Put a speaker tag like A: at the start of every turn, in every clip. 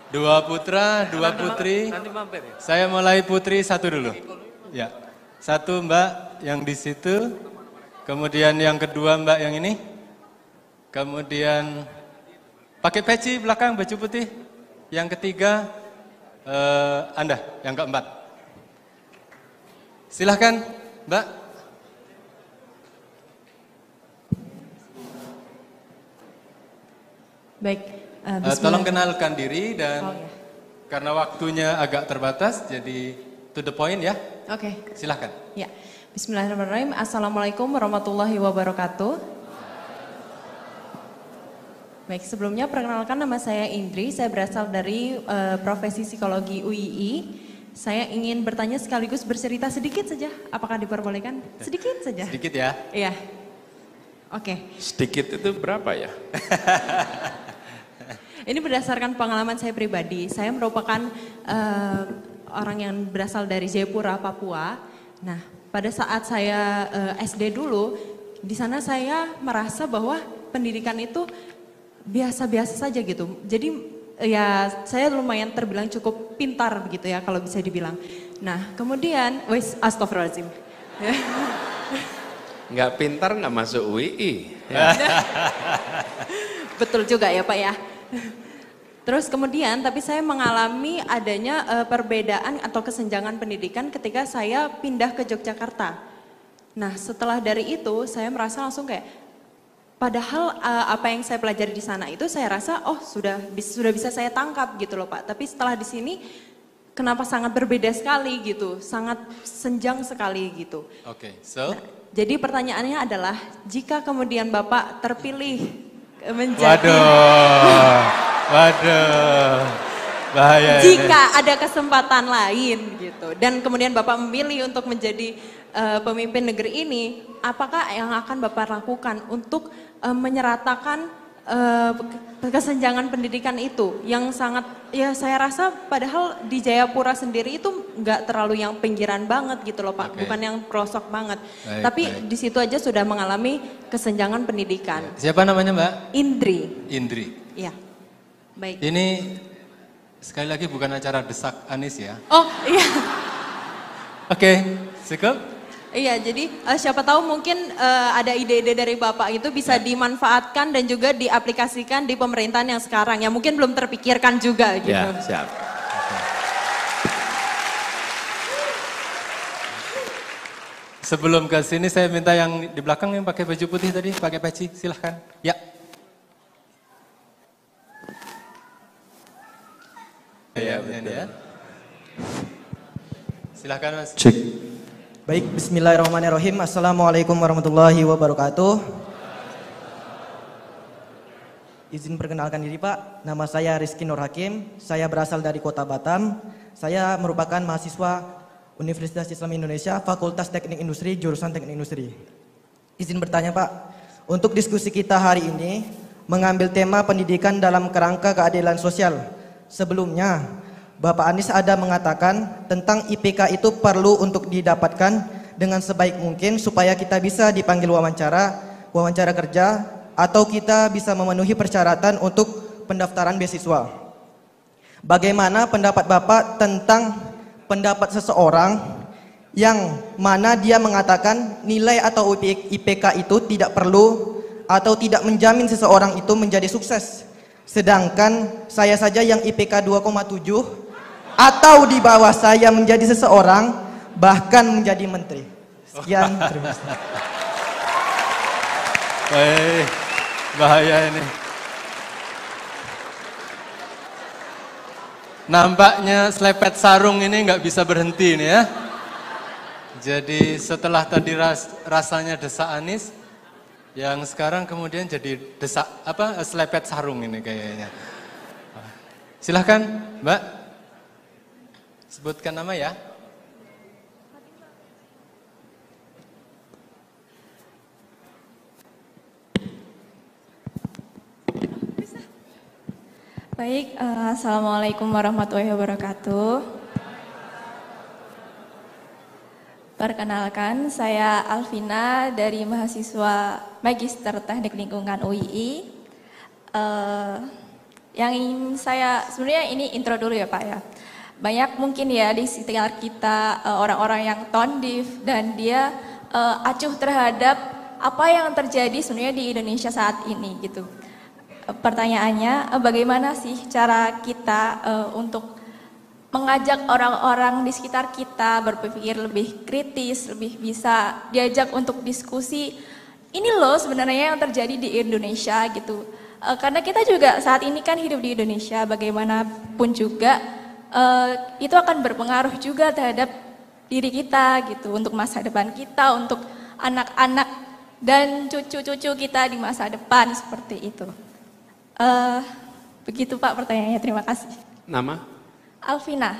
A: Dua putra, dua putri.
B: Nanti mampir ya.
A: Saya mulai putri satu dulu. Ya, satu Mbak yang di situ. Kemudian yang kedua Mbak yang ini. Kemudian pakai peci belakang baju putih. Yang ketiga Anda yang keempat. Silahkan Mbak.
C: Baik.
A: Tolong kenalkan diri dan karena waktunya agak terbatas, jadi to the point ya.
C: Oke.
A: Silahkan.
C: Ya. Bismillahirrahmanirrahim. Assalamualaikum warahmatullahi wabarakatuh. Baik, sebelumnya perkenalkan nama saya Indri. Saya berasal dari profesi psikologi UII. Saya ingin bertanya sekaligus bercerita sedikit saja. Apakah diperbolehkan? Sedikit saja.
A: Sedikit ya.
C: Iya. Oke.
B: Sedikit itu berapa ya?
C: Ini berdasarkan pengalaman saya pribadi. Saya merupakan orang yang berasal dari Jayapura, Papua. Nah, pada saat saya SD dulu, di sana saya merasa bahwa pendidikan itu biasa-biasa saja gitu. Jadi ya saya lumayan terbilang cukup pintar begitu ya kalau bisa dibilang. Nah, kemudian, astagfirullahaladzim.
B: Nggak pintar nggak masuk UII.
C: Betul juga ya Pak ya. Terus kemudian tapi saya mengalami adanya perbedaan atau kesenjangan pendidikan ketika saya pindah ke Yogyakarta. Nah setelah dari itu saya merasa langsung kayak padahal apa yang saya pelajari di sana itu saya rasa oh sudah bisa saya tangkap gitu loh Pak. Tapi setelah di sini kenapa sangat berbeda sekali gitu, sangat senjang sekali gitu.
A: Oke, so?
C: Nah, jadi pertanyaannya adalah jika kemudian Bapak terpilih menjadi
A: waduh, bahaya
C: jika
A: ini.
C: ada kesempatan lain gitu dan kemudian Bapak memilih untuk menjadi pemimpin negeri ini, apakah yang akan Bapak lakukan untuk menyeratakan kesenjangan pendidikan itu yang sangat ya saya rasa padahal di Jayapura sendiri itu nggak terlalu yang pinggiran banget gitu loh Pak, bukan yang pelosok banget. Tapi di situ aja sudah mengalami kesenjangan pendidikan.
A: Siapa namanya Mbak?
C: Indri.
A: Indri.
C: Iya. Baik.
A: Ini sekali lagi bukan acara desak Anies ya.
C: Oh iya.
A: Oke, cukup?
C: Iya, jadi siapa tahu mungkin ada ide-ide dari Bapak itu bisa dimanfaatkan dan juga diaplikasikan di pemerintahan yang sekarang. Ya mungkin belum terpikirkan juga gitu.
B: Ya, siap.
A: Sebelum ke sini saya minta yang di belakang yang pakai baju putih tadi, pakai peci, silahkan. Ya. Ya, ya. Silahkan Mas.
D: Cek. Baik, bismillahirrahmanirrahim. Assalamualaikum warahmatullahi wabarakatuh. Izin perkenalkan diri Pak, nama saya Rizky Nur Hakim, saya berasal dari Kota Batam. Saya merupakan mahasiswa Universitas Islam Indonesia, Fakultas Teknik Industri, jurusan Teknik Industri. Izin bertanya Pak, untuk diskusi kita hari ini mengambil tema pendidikan dalam kerangka keadilan sosial. Sebelumnya, Bapak Anies ada mengatakan tentang IPK itu perlu untuk didapatkan dengan sebaik mungkin supaya kita bisa dipanggil wawancara kerja, atau kita bisa memenuhi persyaratan untuk pendaftaran beasiswa. Bagaimana pendapat Bapak tentang pendapat seseorang yang mana dia mengatakan nilai atau IPK itu tidak perlu atau tidak menjamin seseorang itu menjadi sukses? Sedangkan saya saja yang IPK 2,7 atau di bawah saya menjadi seseorang, bahkan menjadi menteri. Sekian, terima kasih.
A: Bahaya ini. Nampaknya selepet sarung ini nggak bisa berhenti nih ya. Jadi setelah tadi rasanya desak Anies, yang sekarang kemudian jadi desak selepet sarung ini kayaknya. Silahkan Mbak. Sebutkan nama ya.
E: Baik, Assalamualaikum warahmatullahi wabarakatuh. Perkenalkan, saya Alvina dari mahasiswa Magister Teknik Lingkungan UII. Yang ingin saya, sebenarnya ini intro dulu ya Pak ya. Banyak mungkin ya di sekitar kita orang-orang yang tone deaf dan dia acuh terhadap apa yang terjadi sebenarnya di Indonesia saat ini gitu. Pertanyaannya, bagaimana sih cara kita untuk mengajak orang-orang di sekitar kita berpikir lebih kritis, lebih bisa diajak untuk diskusi. Ini loh sebenarnya yang terjadi di Indonesia gitu. Karena kita juga saat ini kan hidup di Indonesia, bagaimanapun juga itu akan berpengaruh juga terhadap diri kita gitu, untuk masa depan kita, untuk anak-anak dan cucu-cucu kita di masa depan seperti itu. Begitu Pak pertanyaannya, terima kasih.
B: Nama?
E: Alvina.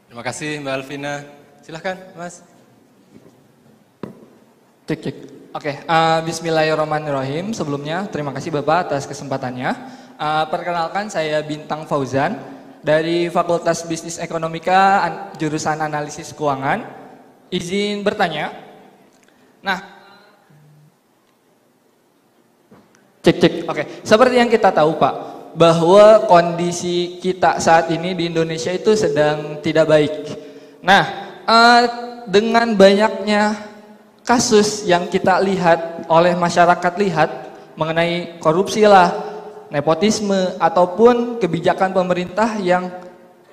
A: Terima kasih Mbak Alvina. Silahkan Mas.
F: Cek, cek. Oke, bismillahirrahmanirrahim. Sebelumnya terima kasih Bapak atas kesempatannya. Perkenalkan saya Bintang Fauzan dari Fakultas Bisnis Ekonomika jurusan Analisis Keuangan. Izin bertanya. Nah, cek, cek. Oke, seperti yang kita tahu Pak, bahwa kondisi kita saat ini di Indonesia itu sedang tidak baik. Nah, dengan banyaknya kasus yang kita lihat oleh masyarakat lihat mengenai korupsi lah, nepotisme ataupun kebijakan pemerintah yang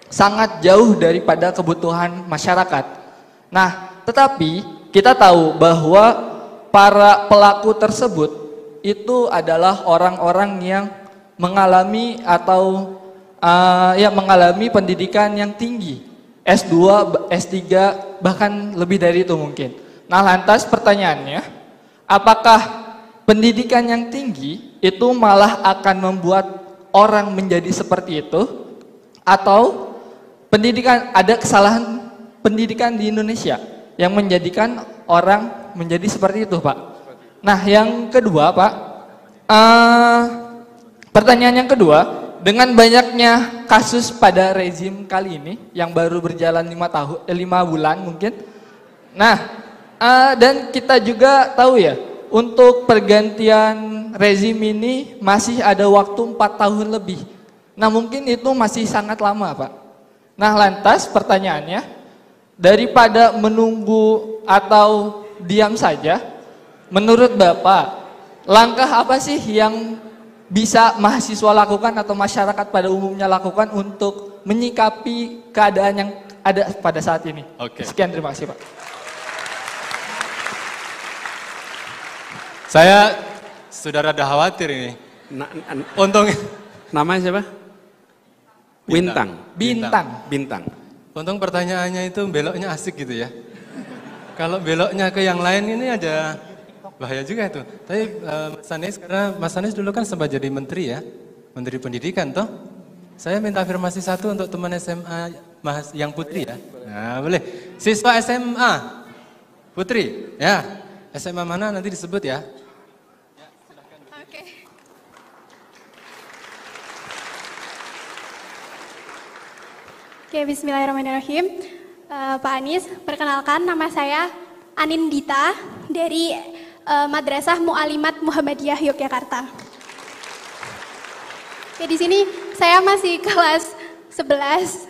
F: sangat jauh daripada kebutuhan masyarakat. Nah, tetapi kita tahu bahwa para pelaku tersebut itu adalah orang-orang yang mengalami atau mengalami pendidikan yang tinggi, S2, S3, bahkan lebih dari itu mungkin. Nah, lantas pertanyaannya, apakah pendidikan yang tinggi itu malah akan membuat orang menjadi seperti itu, atau ada kesalahan pendidikan di Indonesia yang menjadikan orang menjadi seperti itu, Pak? Nah, yang kedua, Pak, pertanyaan yang kedua, dengan banyaknya kasus pada rezim kali ini yang baru berjalan 5 bulan mungkin. Nah, dan kita juga tahu ya, untuk pergantian rezim ini masih ada waktu 4 tahun lebih. Nah, mungkin itu masih sangat lama, Pak. Nah, lantas pertanyaannya, daripada menunggu atau diam saja, menurut Bapak, langkah apa sih yang bisa mahasiswa lakukan atau masyarakat pada umumnya lakukan untuk menyikapi keadaan yang ada pada saat ini?
A: Oke.
F: Sekian, terima kasih Pak.
A: Saya sudah rada khawatir ini. Untung
B: Namanya siapa? Wintang.
F: Bintang.
A: Untung pertanyaannya itu beloknya asik gitu ya. Kalau beloknya ke yang lain ini ada bahaya juga itu. Tapi Mas Anies, karena Mas Anies dulu kan sempat jadi menteri ya, Menteri Pendidikan toh. Saya minta afirmasi satu untuk teman SMA yang putri ya. Nah, boleh. Siswa SMA putri, ya. SMA mana nanti disebut ya.
G: Oke, bismillahirrahmanirrahim. Pak Anies, perkenalkan nama saya Anindita dari Madrasah Mu'alimat Muhammadiyah Yogyakarta. Oke, di sini saya masih kelas 11.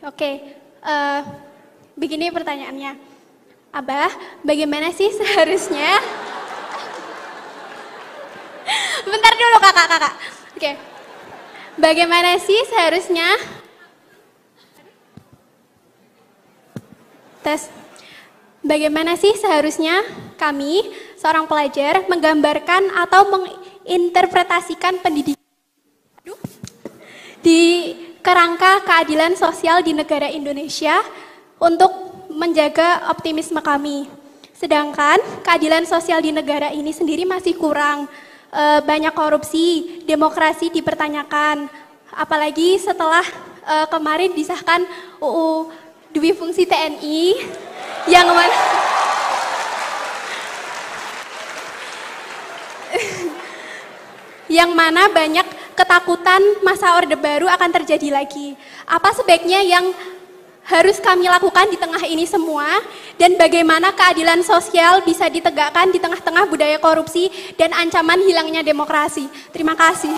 G: Oke, begini pertanyaannya. Abah, bagaimana sih seharusnya? Bentar dulu kakak. Oke, bagaimana sih seharusnya? Bagaimana sih seharusnya kami, seorang pelajar, menggambarkan atau menginterpretasikan pendidikan di kerangka keadilan sosial di negara Indonesia untuk menjaga optimisme kami. Sedangkan keadilan sosial di negara ini sendiri masih kurang, banyak korupsi, demokrasi dipertanyakan, apalagi setelah kemarin disahkan UU Dwi Fungsi TNI yang mana banyak ketakutan masa Orde Baru akan terjadi lagi. Apa sebaiknya yang harus kami lakukan di tengah ini semua, dan bagaimana keadilan sosial bisa ditegakkan di tengah-tengah budaya korupsi dan ancaman hilangnya demokrasi. Terima kasih.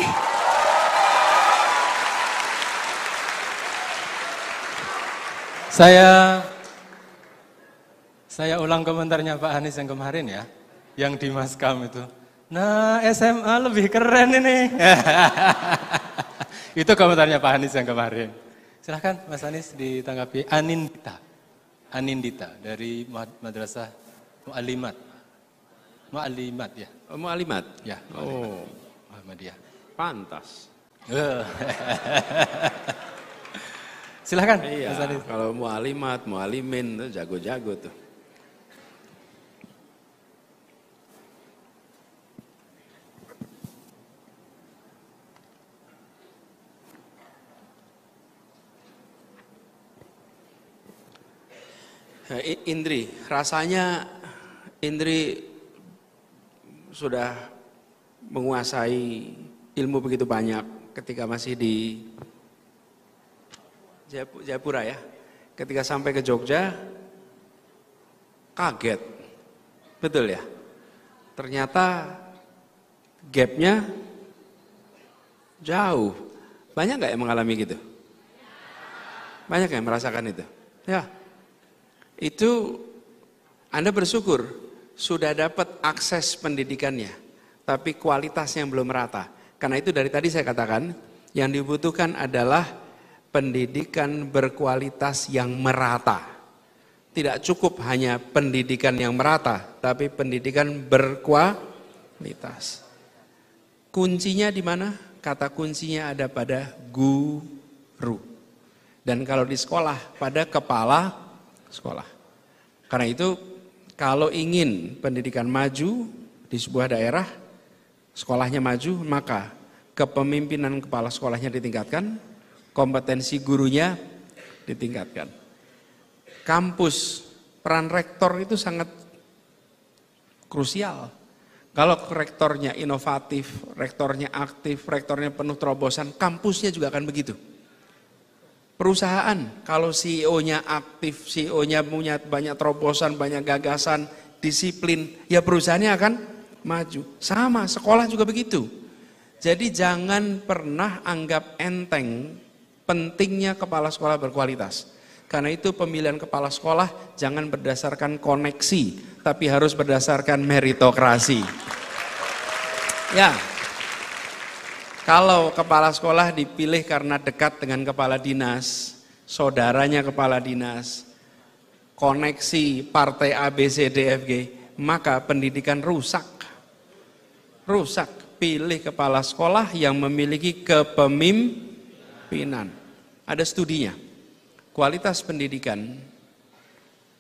A: Saya ulang komentarnya Pak Anies yang kemarin ya, yang di Maskam itu. Nah, SMA lebih keren ini. Itu komentarnya Pak Anies yang kemarin. Silahkan Mas Anies ditanggapi. Anindita dari Madrasah Mu'alimat. Mu'alimat ya.
B: Oh, Mu'alimat?
A: Ya.
B: Oh,
A: Muhammadiyah.
B: pantas.
A: Silahkan
B: Iya,
A: Mas Anies.
B: kalau Mu'alimat, Mu'alimin itu jago-jago tuh. Indri, rasanya Indri sudah menguasai ilmu begitu banyak ketika masih di Jayapura ya. Ketika sampai ke Jogja, kaget. Betul ya? Ternyata gapnya jauh. Banyak nggak yang mengalami gitu? Banyak yang merasakan itu? Ya. Itu Anda bersyukur sudah dapat akses pendidikannya, tapi kualitasnya yang belum merata. Karena itu dari tadi saya katakan, yang dibutuhkan adalah pendidikan berkualitas yang merata. Tidak cukup hanya pendidikan yang merata, tapi pendidikan berkualitas. Kuncinya di mana? Kata kuncinya ada pada guru. Dan kalau di sekolah, pada kepala sekolah. Karena itu kalau ingin pendidikan maju di sebuah daerah, sekolahnya maju, maka kepemimpinan kepala sekolahnya ditingkatkan, kompetensi gurunya ditingkatkan. Kampus, peran rektor itu sangat krusial. Kalau rektornya inovatif, rektornya aktif, rektornya penuh terobosan, kampusnya juga akan begitu. Perusahaan, kalau CEO-nya aktif, CEO-nya punya banyak terobosan, banyak gagasan, disiplin, ya perusahaannya akan maju. Sama, sekolah juga begitu. Jadi jangan pernah anggap enteng pentingnya kepala sekolah berkualitas. Karena itu pemilihan kepala sekolah jangan berdasarkan koneksi, tapi harus berdasarkan meritokrasi. Ya. Kalau kepala sekolah dipilih karena dekat dengan kepala dinas, saudaranya kepala dinas, koneksi partai A, B, C, D, F, G, maka pendidikan rusak. Rusak. Pilih kepala sekolah yang memiliki kepemimpinan. Ada studinya. Kualitas pendidikan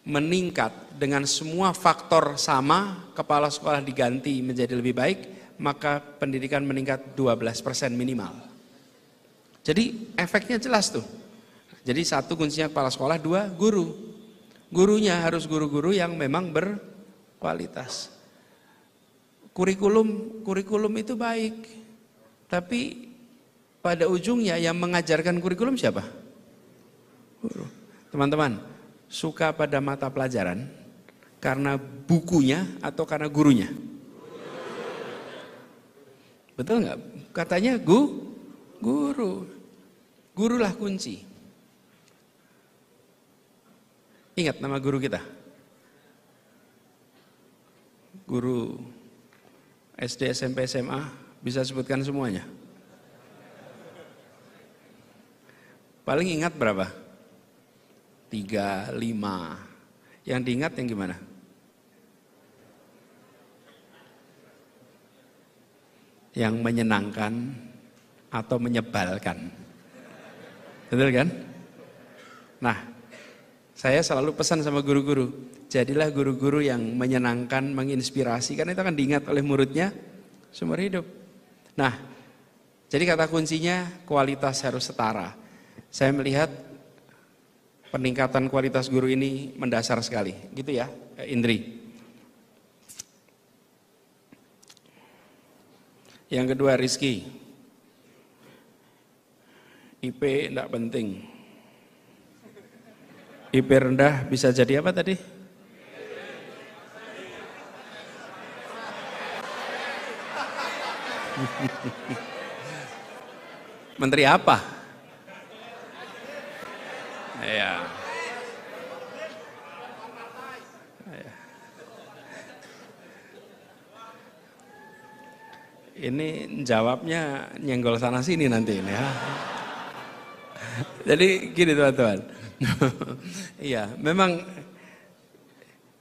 B: meningkat dengan semua faktor sama, kepala sekolah diganti menjadi lebih baik, maka pendidikan meningkat 12% minimal. Jadi efeknya jelas tuh. Jadi satu kuncinya kepala sekolah, dua guru. Gurunya harus guru-guru yang memang berkualitas. Kurikulum itu baik. Tapi pada ujungnya yang mengajarkan kurikulum siapa? Guru. Teman-teman, suka pada mata pelajaran karena bukunya atau karena gurunya? Betul nggak? Katanya guru. Gurulah kunci. Ingat nama guru kita? Guru SD, SMP, SMA, bisa sebutkan semuanya? Paling ingat berapa? 3, 5. Yang diingat yang gimana? Yang menyenangkan atau menyebalkan. Betul kan? Nah, saya selalu pesan sama guru-guru, jadilah guru-guru yang menyenangkan, menginspirasi, karena itu akan diingat oleh muridnya seumur hidup. Nah, jadi kata kuncinya kualitas harus setara. Saya melihat peningkatan kualitas guru ini mendasar sekali, gitu ya, Indri. Yang kedua, Rizky. IP enggak penting. IP rendah bisa jadi apa tadi? Menteri apa? Ya. Ini jawabnya nyenggol sana sini nanti ini ya. Jadi gini teman-teman. Iya, memang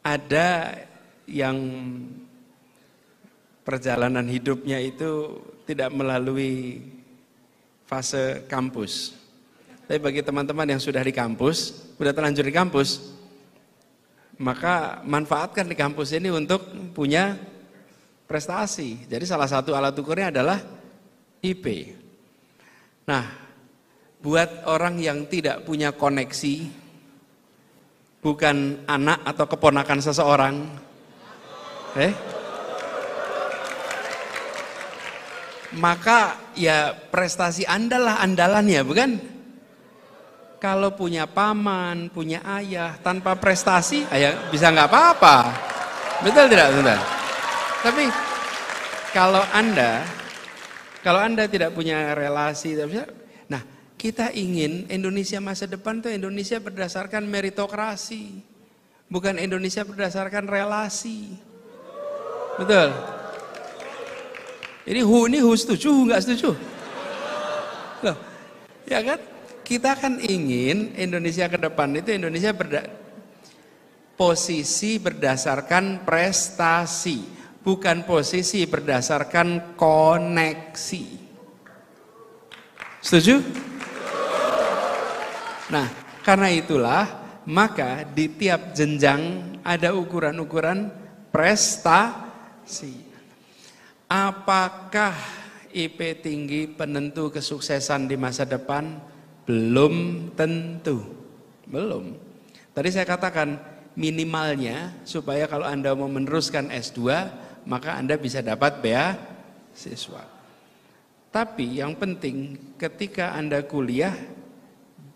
B: ada yang perjalanan hidupnya itu tidak melalui fase kampus. Tapi bagi teman-teman yang sudah di kampus, sudah terlanjur di kampus, maka manfaatkan di kampus ini untuk punya prestasi. Jadi salah satu alat ukurnya adalah IP. Nah, buat orang yang tidak punya koneksi, bukan anak atau keponakan seseorang, maka ya prestasi Anda lah andalannya, bukan? Kalau punya paman, punya ayah, tanpa prestasi, ayah bisa nggak apa-apa. Betul tidak, betul? Tapi kalau Anda tidak punya relasi, nah kita ingin Indonesia masa depan tuh Indonesia berdasarkan meritokrasi, bukan Indonesia berdasarkan relasi. Betul? Ini setuju, nggak setuju? Loh, ya kan? Kita kan ingin Indonesia ke depan itu Indonesia posisi berdasarkan prestasi, bukan posisi berdasarkan koneksi. Setuju? Nah, karena itulah maka di tiap jenjang ada ukuran-ukuran prestasi. Apakah IP tinggi penentu kesuksesan di masa depan? Belum tentu. Belum. Tadi saya katakan minimalnya supaya kalau Anda mau meneruskan S2, maka Anda bisa dapat beasiswa. Tapi yang penting ketika Anda kuliah,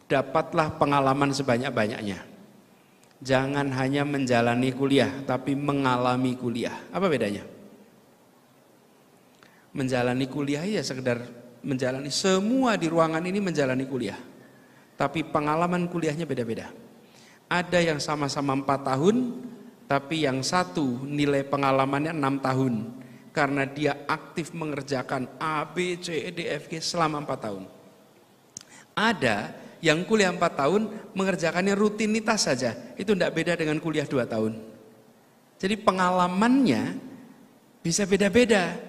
B: dapatlah pengalaman sebanyak-banyaknya. Jangan hanya menjalani kuliah, tapi mengalami kuliah. Apa bedanya? Menjalani kuliah ya sekedar menjalani, semua di ruangan ini menjalani kuliah. Tapi pengalaman kuliahnya beda-beda. Ada yang sama-sama 4 tahun, tapi yang satu nilai pengalamannya 6 tahun. Karena dia aktif mengerjakan A, B, C, E, D, F, G selama 4 tahun. Ada yang kuliah 4 tahun mengerjakannya rutinitas saja. Itu tidak beda dengan kuliah 2 tahun. Jadi pengalamannya bisa beda-beda.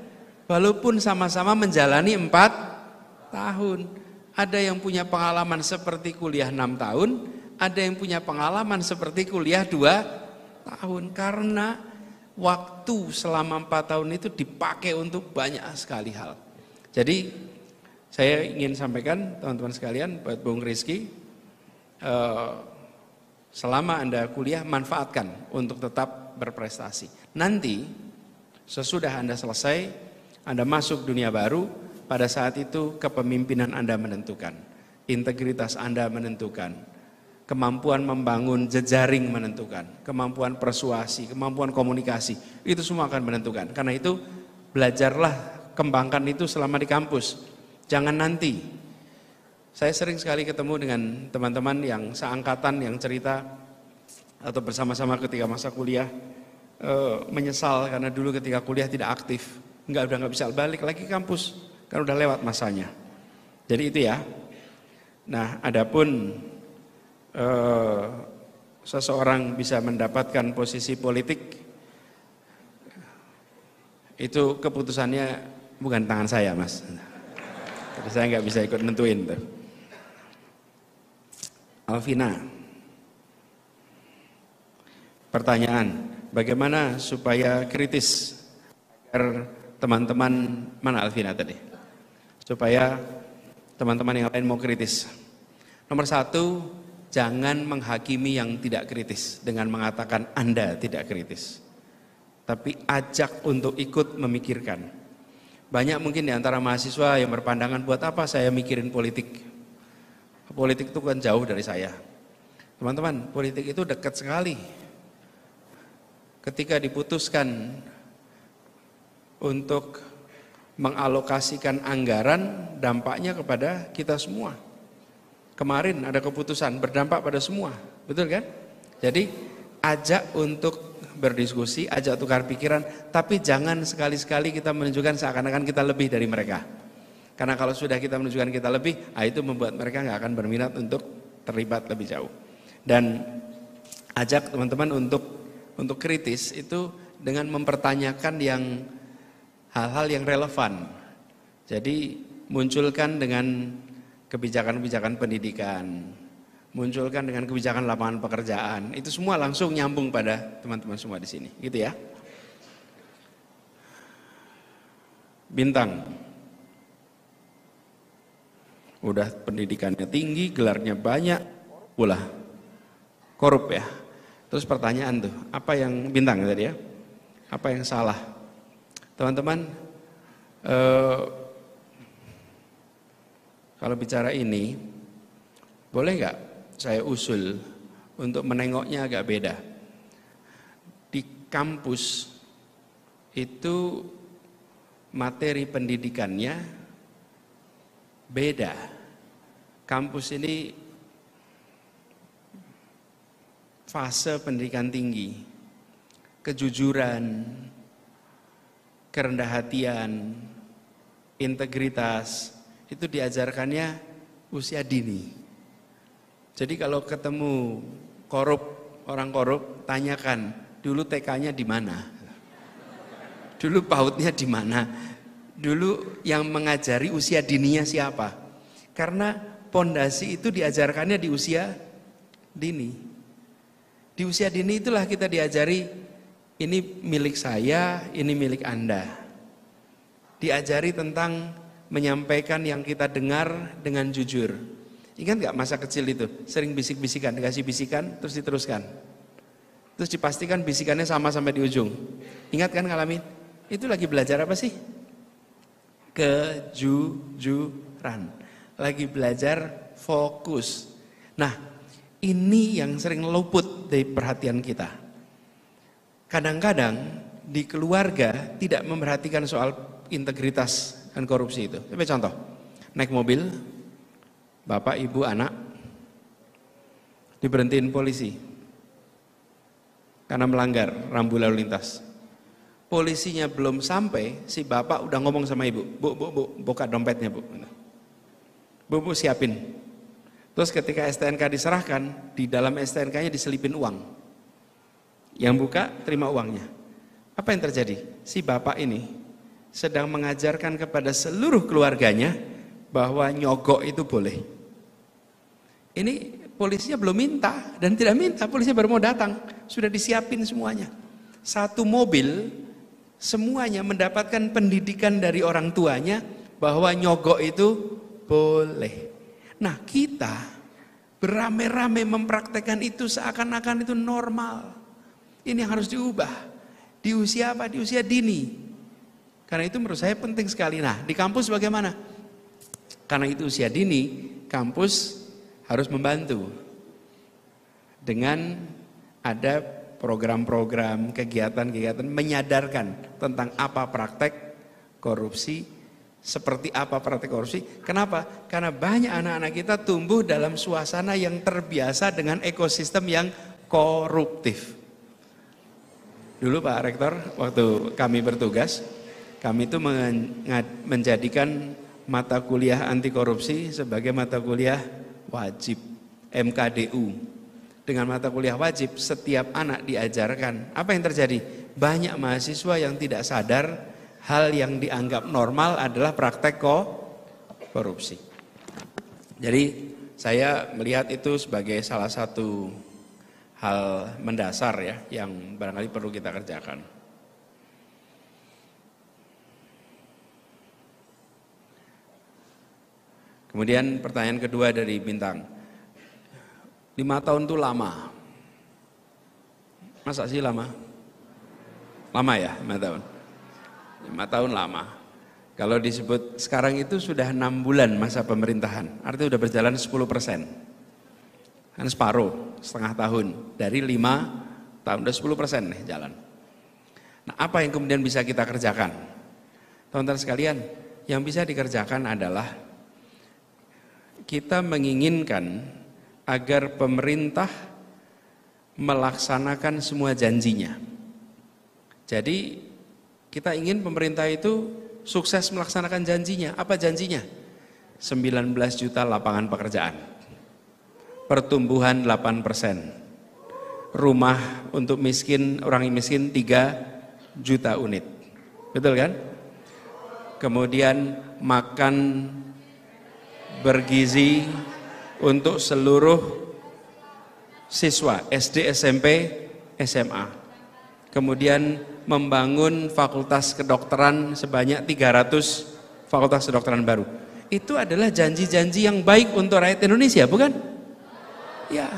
B: Walaupun sama-sama menjalani 4 tahun. Ada yang punya pengalaman seperti kuliah 6 tahun, ada yang punya pengalaman seperti kuliah 2 tahun. Karena waktu selama 4 tahun itu dipakai untuk banyak sekali hal. Jadi saya ingin sampaikan teman-teman sekalian, buat Bung Rizky, selama Anda kuliah manfaatkan untuk tetap berprestasi. Nanti sesudah Anda selesai, Anda masuk dunia baru, pada saat itu kepemimpinan Anda menentukan, integritas Anda menentukan, kemampuan membangun jejaring menentukan, kemampuan persuasi, kemampuan komunikasi, itu semua akan menentukan. Karena itu belajarlah, kembangkan itu selama di kampus. Jangan nanti. Saya sering sekali ketemu dengan teman-teman yang seangkatan yang cerita atau bersama-sama ketika masa kuliah menyesal karena dulu ketika kuliah tidak aktif. Udah nggak bisa balik lagi kampus kan udah lewat masanya. Jadi itu ya. Nah, adapun seseorang bisa mendapatkan posisi politik, itu keputusannya bukan tangan saya, Mas. Jadi saya nggak bisa ikut nentuin tuh. Alvina, pertanyaan, bagaimana supaya kritis agar teman-teman, mana Alvina tadi? Supaya teman-teman yang lain mau kritis. Nomor 1, jangan menghakimi yang tidak kritis dengan mengatakan Anda tidak kritis. Tapi ajak untuk ikut memikirkan. Banyak mungkin di antara mahasiswa yang berpandangan, buat apa saya mikirin politik? Politik itu kan jauh dari saya. Teman-teman, politik itu dekat sekali. Ketika diputuskan untuk mengalokasikan anggaran, dampaknya kepada kita semua. Kemarin ada keputusan berdampak pada semua, betul kan? Jadi ajak untuk berdiskusi, ajak tukar pikiran, tapi jangan sekali-sekali kita menunjukkan seakan-akan kita lebih dari mereka. Karena kalau sudah kita menunjukkan kita lebih, itu membuat mereka nggak akan berminat untuk terlibat lebih jauh. Dan ajak teman-teman untuk kritis itu dengan mempertanyakan yang hal-hal yang relevan. Jadi munculkan dengan kebijakan-kebijakan pendidikan, munculkan dengan kebijakan lapangan pekerjaan, itu semua langsung nyambung pada teman-teman semua di sini, gitu ya. Bintang, udah pendidikannya tinggi, gelarnya banyak, pula korup ya. Terus pertanyaan tuh, apa yang bintang tadi ya? Apa yang salah? Teman-teman, kalau bicara ini, boleh nggak saya usul untuk menengoknya agak beda? Di kampus itu materi pendidikannya beda. Kampus ini fase pendidikan tinggi, kejujuran, kerendah hatian, integritas, itu diajarkannya usia dini. Jadi kalau ketemu orang korup, tanyakan dulu TK-nya di mana, dulu PAUD-nya di mana, dulu yang mengajari usia dininya siapa. Karena pondasi itu diajarkannya di usia dini. Di usia dini itulah kita diajari, ini milik saya, ini milik Anda. Diajari tentang menyampaikan yang kita dengar dengan jujur. Ingat gak masa kecil itu? Sering bisik-bisikan, dikasih bisikan, terus diteruskan. Terus dipastikan bisikannya sama sampai di ujung. Ingat kan ngalamin? Itu lagi belajar apa sih? Kejujuran. Lagi belajar fokus. Nah, ini yang sering luput dari perhatian kita. Kadang-kadang di keluarga tidak memperhatikan soal integritas dan korupsi itu. Coba contoh, naik mobil, bapak, ibu, anak, diberhentiin polisi karena melanggar rambu lalu lintas. Polisinya belum sampai, si bapak udah ngomong sama ibu, bu, buka dompetnya bu. Bu, siapin. Terus ketika STNK diserahkan, di dalam STNK-nya diselipin uang. Yang buka, terima uangnya. Apa yang terjadi? Si bapak ini sedang mengajarkan kepada seluruh keluarganya bahwa nyogok itu boleh. Ini polisinya belum minta dan tidak minta, polisinya baru mau datang. Sudah disiapin semuanya. Satu mobil, semuanya mendapatkan pendidikan dari orang tuanya bahwa nyogok itu boleh. Nah, kita beramai-ramai mempraktekkan itu seakan-akan itu normal. Ini harus diubah. Di usia apa? Di usia dini. Karena itu menurut saya penting sekali. Nah, di kampus bagaimana? Karena itu usia dini, kampus harus membantu. Dengan ada program-program, kegiatan-kegiatan menyadarkan tentang apa praktek korupsi, seperti apa praktek korupsi. Kenapa? Karena banyak anak-anak kita tumbuh dalam suasana yang terbiasa dengan ekosistem yang koruptif. Dulu Pak Rektor, waktu kami bertugas, kami itu menjadikan mata kuliah anti korupsi sebagai mata kuliah wajib, MKDU. Dengan mata kuliah wajib, setiap anak diajarkan. Apa yang terjadi? Banyak mahasiswa yang tidak sadar hal yang dianggap normal adalah praktek korupsi. Jadi saya melihat itu sebagai salah satu hal mendasar ya, yang barangkali perlu kita kerjakan. Kemudian pertanyaan kedua dari Bintang. 5 tahun itu lama. Masa sih lama? Lama ya 5 tahun? 5 tahun lama. Kalau disebut sekarang itu sudah 6 bulan masa pemerintahan, artinya sudah berjalan 10%. Kan separuh, setengah tahun. Dari 5 tahun, udah 10% nih jalan. Nah, apa yang kemudian bisa kita kerjakan? Teman-teman sekalian, yang bisa dikerjakan adalah kita menginginkan agar pemerintah melaksanakan semua janjinya. Jadi kita ingin pemerintah itu sukses melaksanakan janjinya. Apa janjinya? 19 juta lapangan pekerjaan, pertumbuhan 8%, rumah untuk miskin, orang miskin 3 juta unit. Betul kan? Kemudian makan bergizi untuk seluruh siswa SD, SMP, SMA. Kemudian membangun fakultas kedokteran sebanyak 300 fakultas kedokteran baru. Itu adalah janji-janji yang baik untuk rakyat Indonesia, bukan? Ya,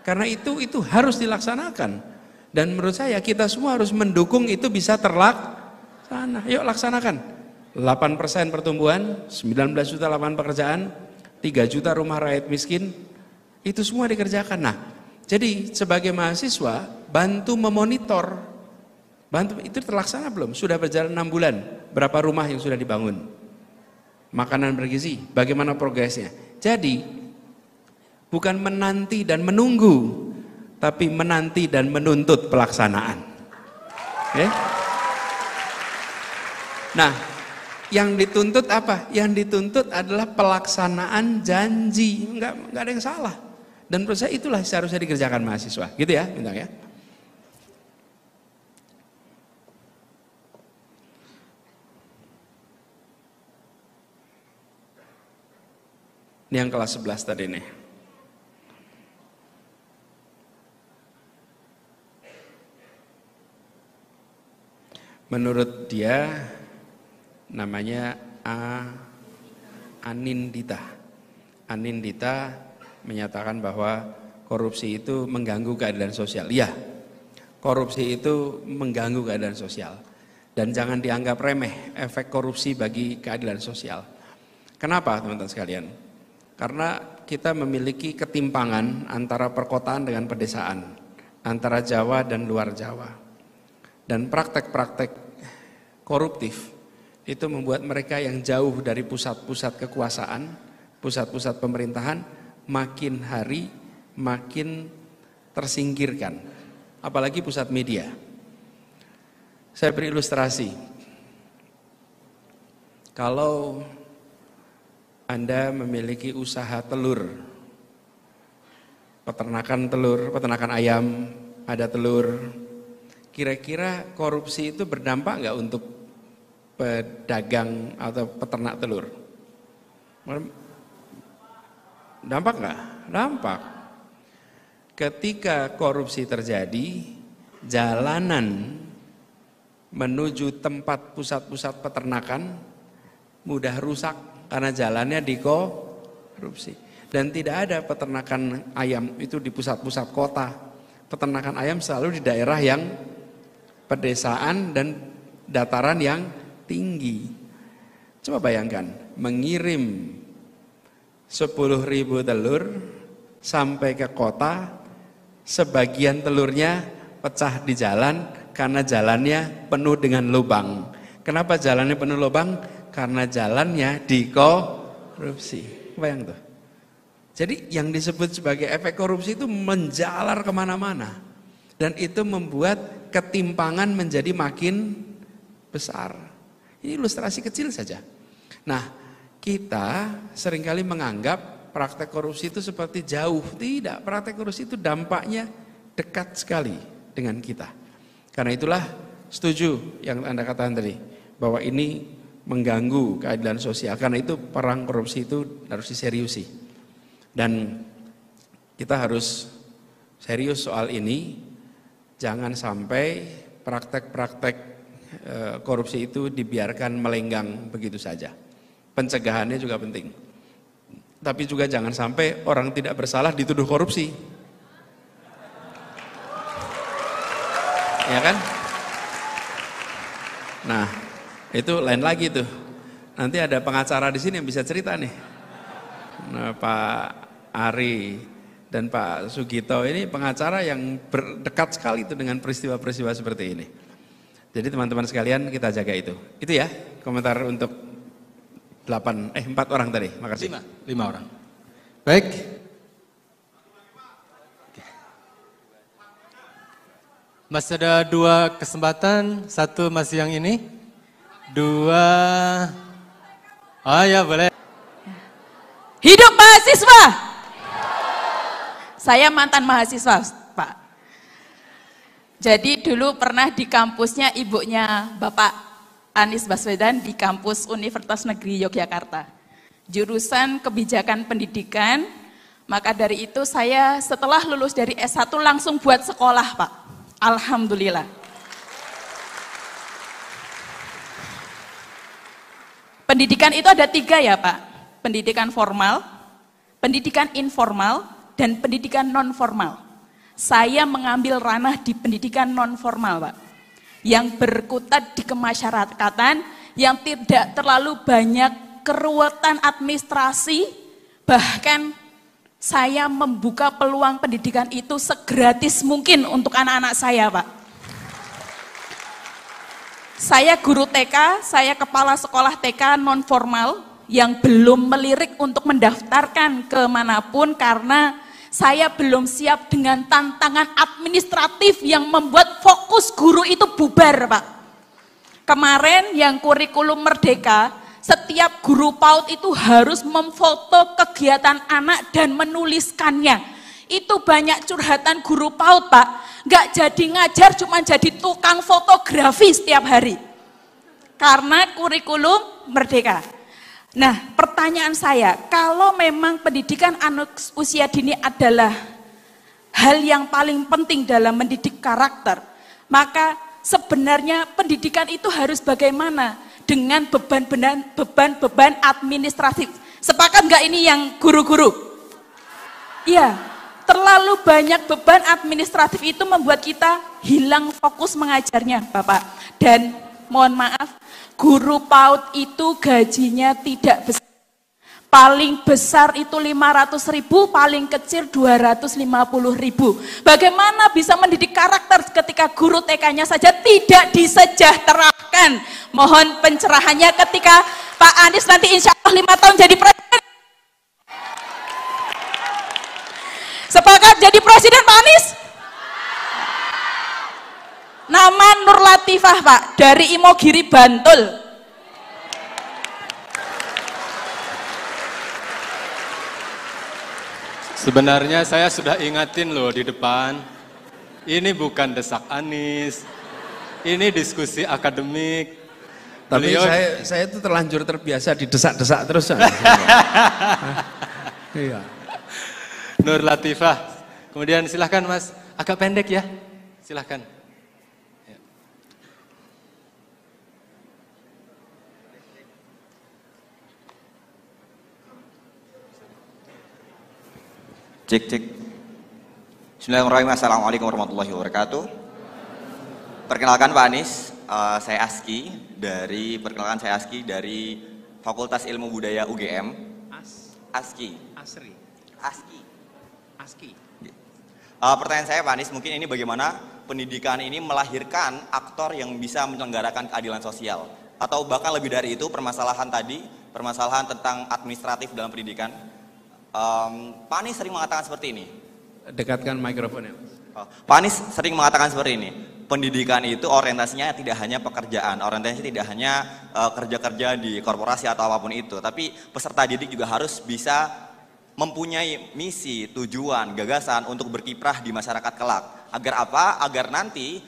B: karena itu harus dilaksanakan. Dan menurut saya kita semua harus mendukung itu bisa terlaksana. Yuk laksanakan. 8% pertumbuhan, 19 juta lapangan pekerjaan, 3 juta rumah rakyat miskin, itu semua dikerjakan. Nah, jadi sebagai mahasiswa bantu memonitor, bantu itu terlaksana belum? Sudah berjalan 6 bulan, berapa rumah yang sudah dibangun? Makanan bergizi, bagaimana progresnya? Jadi bukan menanti dan menunggu, tapi menanti dan menuntut pelaksanaan. Okay? Nah, yang dituntut apa? Yang dituntut adalah pelaksanaan janji, enggak ada yang salah. Dan menurut saya itulah seharusnya dikerjakan mahasiswa, gitu ya, bintang ya. Ini yang kelas 11 tadi nih. Menurut dia namanya Anindita. Anindita menyatakan bahwa korupsi itu mengganggu keadilan sosial. Iya, korupsi itu mengganggu keadilan sosial. Dan jangan dianggap remeh efek korupsi bagi keadilan sosial. Kenapa teman-teman sekalian? Karena kita memiliki ketimpangan antara perkotaan dengan pedesaan, antara Jawa dan luar Jawa. Dan praktek-praktek koruptif itu membuat mereka yang jauh dari pusat-pusat kekuasaan, pusat-pusat pemerintahan, makin hari makin tersingkirkan. Apalagi pusat media. Saya beri ilustrasi. Kalau Anda memiliki usaha telur, peternakan ayam, ada telur, kira-kira korupsi itu berdampak nggak untuk pedagang atau peternak telur? Dampak nggak? Dampak. Ketika korupsi terjadi, jalanan menuju tempat pusat-pusat peternakan mudah rusak karena jalannya dikorupsi. Dan tidak ada peternakan ayam itu di pusat-pusat kota. Peternakan ayam selalu di daerah yang pedesaan dan dataran yang tinggi. Coba bayangkan, mengirim 10.000 telur sampai ke kota, sebagian telurnya pecah di jalan karena jalannya penuh dengan lubang. Kenapa jalannya penuh lubang? Karena jalannya dikorupsi. Bayang tuh. Jadi yang disebut sebagai efek korupsi itu menjalar kemana-mana. Dan itu membuat ketimpangan menjadi makin besar. Ini ilustrasi kecil saja. Nah, kita seringkali menganggap praktek korupsi itu seperti jauh. Tidak, praktek korupsi itu dampaknya dekat sekali dengan kita. Karena itulah setuju yang Anda katakan tadi, bahwa ini mengganggu keadilan sosial. Karena itu perang korupsi itu harus diseriusi. Dan kita harus serius soal ini. Jangan sampai praktek-praktek korupsi itu dibiarkan melenggang begitu saja. Pencegahannya juga penting. Tapi juga jangan sampai orang tidak bersalah dituduh korupsi. Ya kan? Nah, itu lain lagi tuh. Nanti ada pengacara di sini yang bisa cerita nih. Nah, Pak Ari Dan Pak Sugito ini pengacara yang berdekat sekali itu dengan peristiwa-peristiwa seperti ini. Jadi teman-teman sekalian kita jaga itu. Itu ya komentar untuk 4 orang tadi. Makasih.
A: 5 orang. Baik. Masih ada 2 kesempatan, 1 masih yang ini, 2, ya boleh.
H: Hidup mahasiswa! Saya mantan mahasiswa, Pak. Jadi dulu pernah di kampusnya ibunya Bapak Anies Baswedan di kampus Universitas Negeri Yogyakarta. Jurusan Kebijakan Pendidikan, maka dari itu saya setelah lulus dari S1 langsung buat sekolah, Pak. Alhamdulillah. Pendidikan itu ada 3 ya Pak. Pendidikan formal, pendidikan informal, dan pendidikan non formal. Saya mengambil ranah di pendidikan non formal Pak. Yang berkutat di kemasyarakatan, yang tidak terlalu banyak keruwetan administrasi, bahkan saya membuka peluang pendidikan itu segratis mungkin untuk anak-anak saya, Pak. Saya guru TK, saya kepala sekolah TK non formal yang belum melirik untuk mendaftarkan kemanapun karena saya belum siap dengan tantangan administratif yang membuat fokus guru itu bubar, Pak. Kemarin yang kurikulum Merdeka, setiap guru PAUD itu harus memfoto kegiatan anak dan menuliskannya. Itu banyak curhatan guru PAUD, Pak. Nggak jadi ngajar, cuma jadi tukang fotografi setiap hari. Karena kurikulum Merdeka. Nah, pertanyaan saya, kalau memang pendidikan anak usia dini adalah hal yang paling penting dalam mendidik karakter, maka sebenarnya pendidikan itu harus bagaimana? Dengan beban-beban administratif. Sepakat nggak ini yang guru-guru? Iya, terlalu banyak beban administratif itu membuat kita hilang fokus mengajarnya, Bapak. Dan mohon maaf, guru PAUD itu gajinya tidak besar. Paling besar itu 500.000, paling kecil 250.000. Bagaimana bisa mendidik karakter ketika guru TK-nya saja tidak disejahterakan? Mohon pencerahannya ketika Pak Anies nanti insya Allah 5 tahun jadi presiden. Sepakat jadi presiden Pak Anies? Nama Nur Latifah Pak, dari Imogiri, Bantul.
A: Sebenarnya saya sudah ingatin loh di depan, ini bukan desak Anies, ini diskusi akademik.
B: Tapi saya itu terlanjur terbiasa didesak-desak terus. Iya.
A: Nur Latifah, kemudian silahkan Mas, agak pendek ya, silahkan.
I: Cek. Bismillahirrahmanirrahim. Assalamualaikum warahmatullahi wabarakatuh. Perkenalkan Pak Anies, saya Aski dari Fakultas Ilmu Budaya UGM. Aski. Pertanyaan saya Pak Anies, mungkin ini bagaimana pendidikan ini melahirkan aktor yang bisa menyelenggarakan keadilan sosial, atau bahkan lebih dari itu permasalahan tentang administratif dalam pendidikan. Pak Anies sering mengatakan seperti ini.
B: Dekatkan mikrofonnya.
I: Pak Anies sering mengatakan seperti ini. Pendidikan itu orientasinya tidak hanya pekerjaan, orientasinya tidak hanya kerja-kerja di korporasi atau apapun itu, tapi peserta didik juga harus bisa mempunyai misi, tujuan, gagasan untuk berkiprah di masyarakat kelak. Agar apa? Agar nanti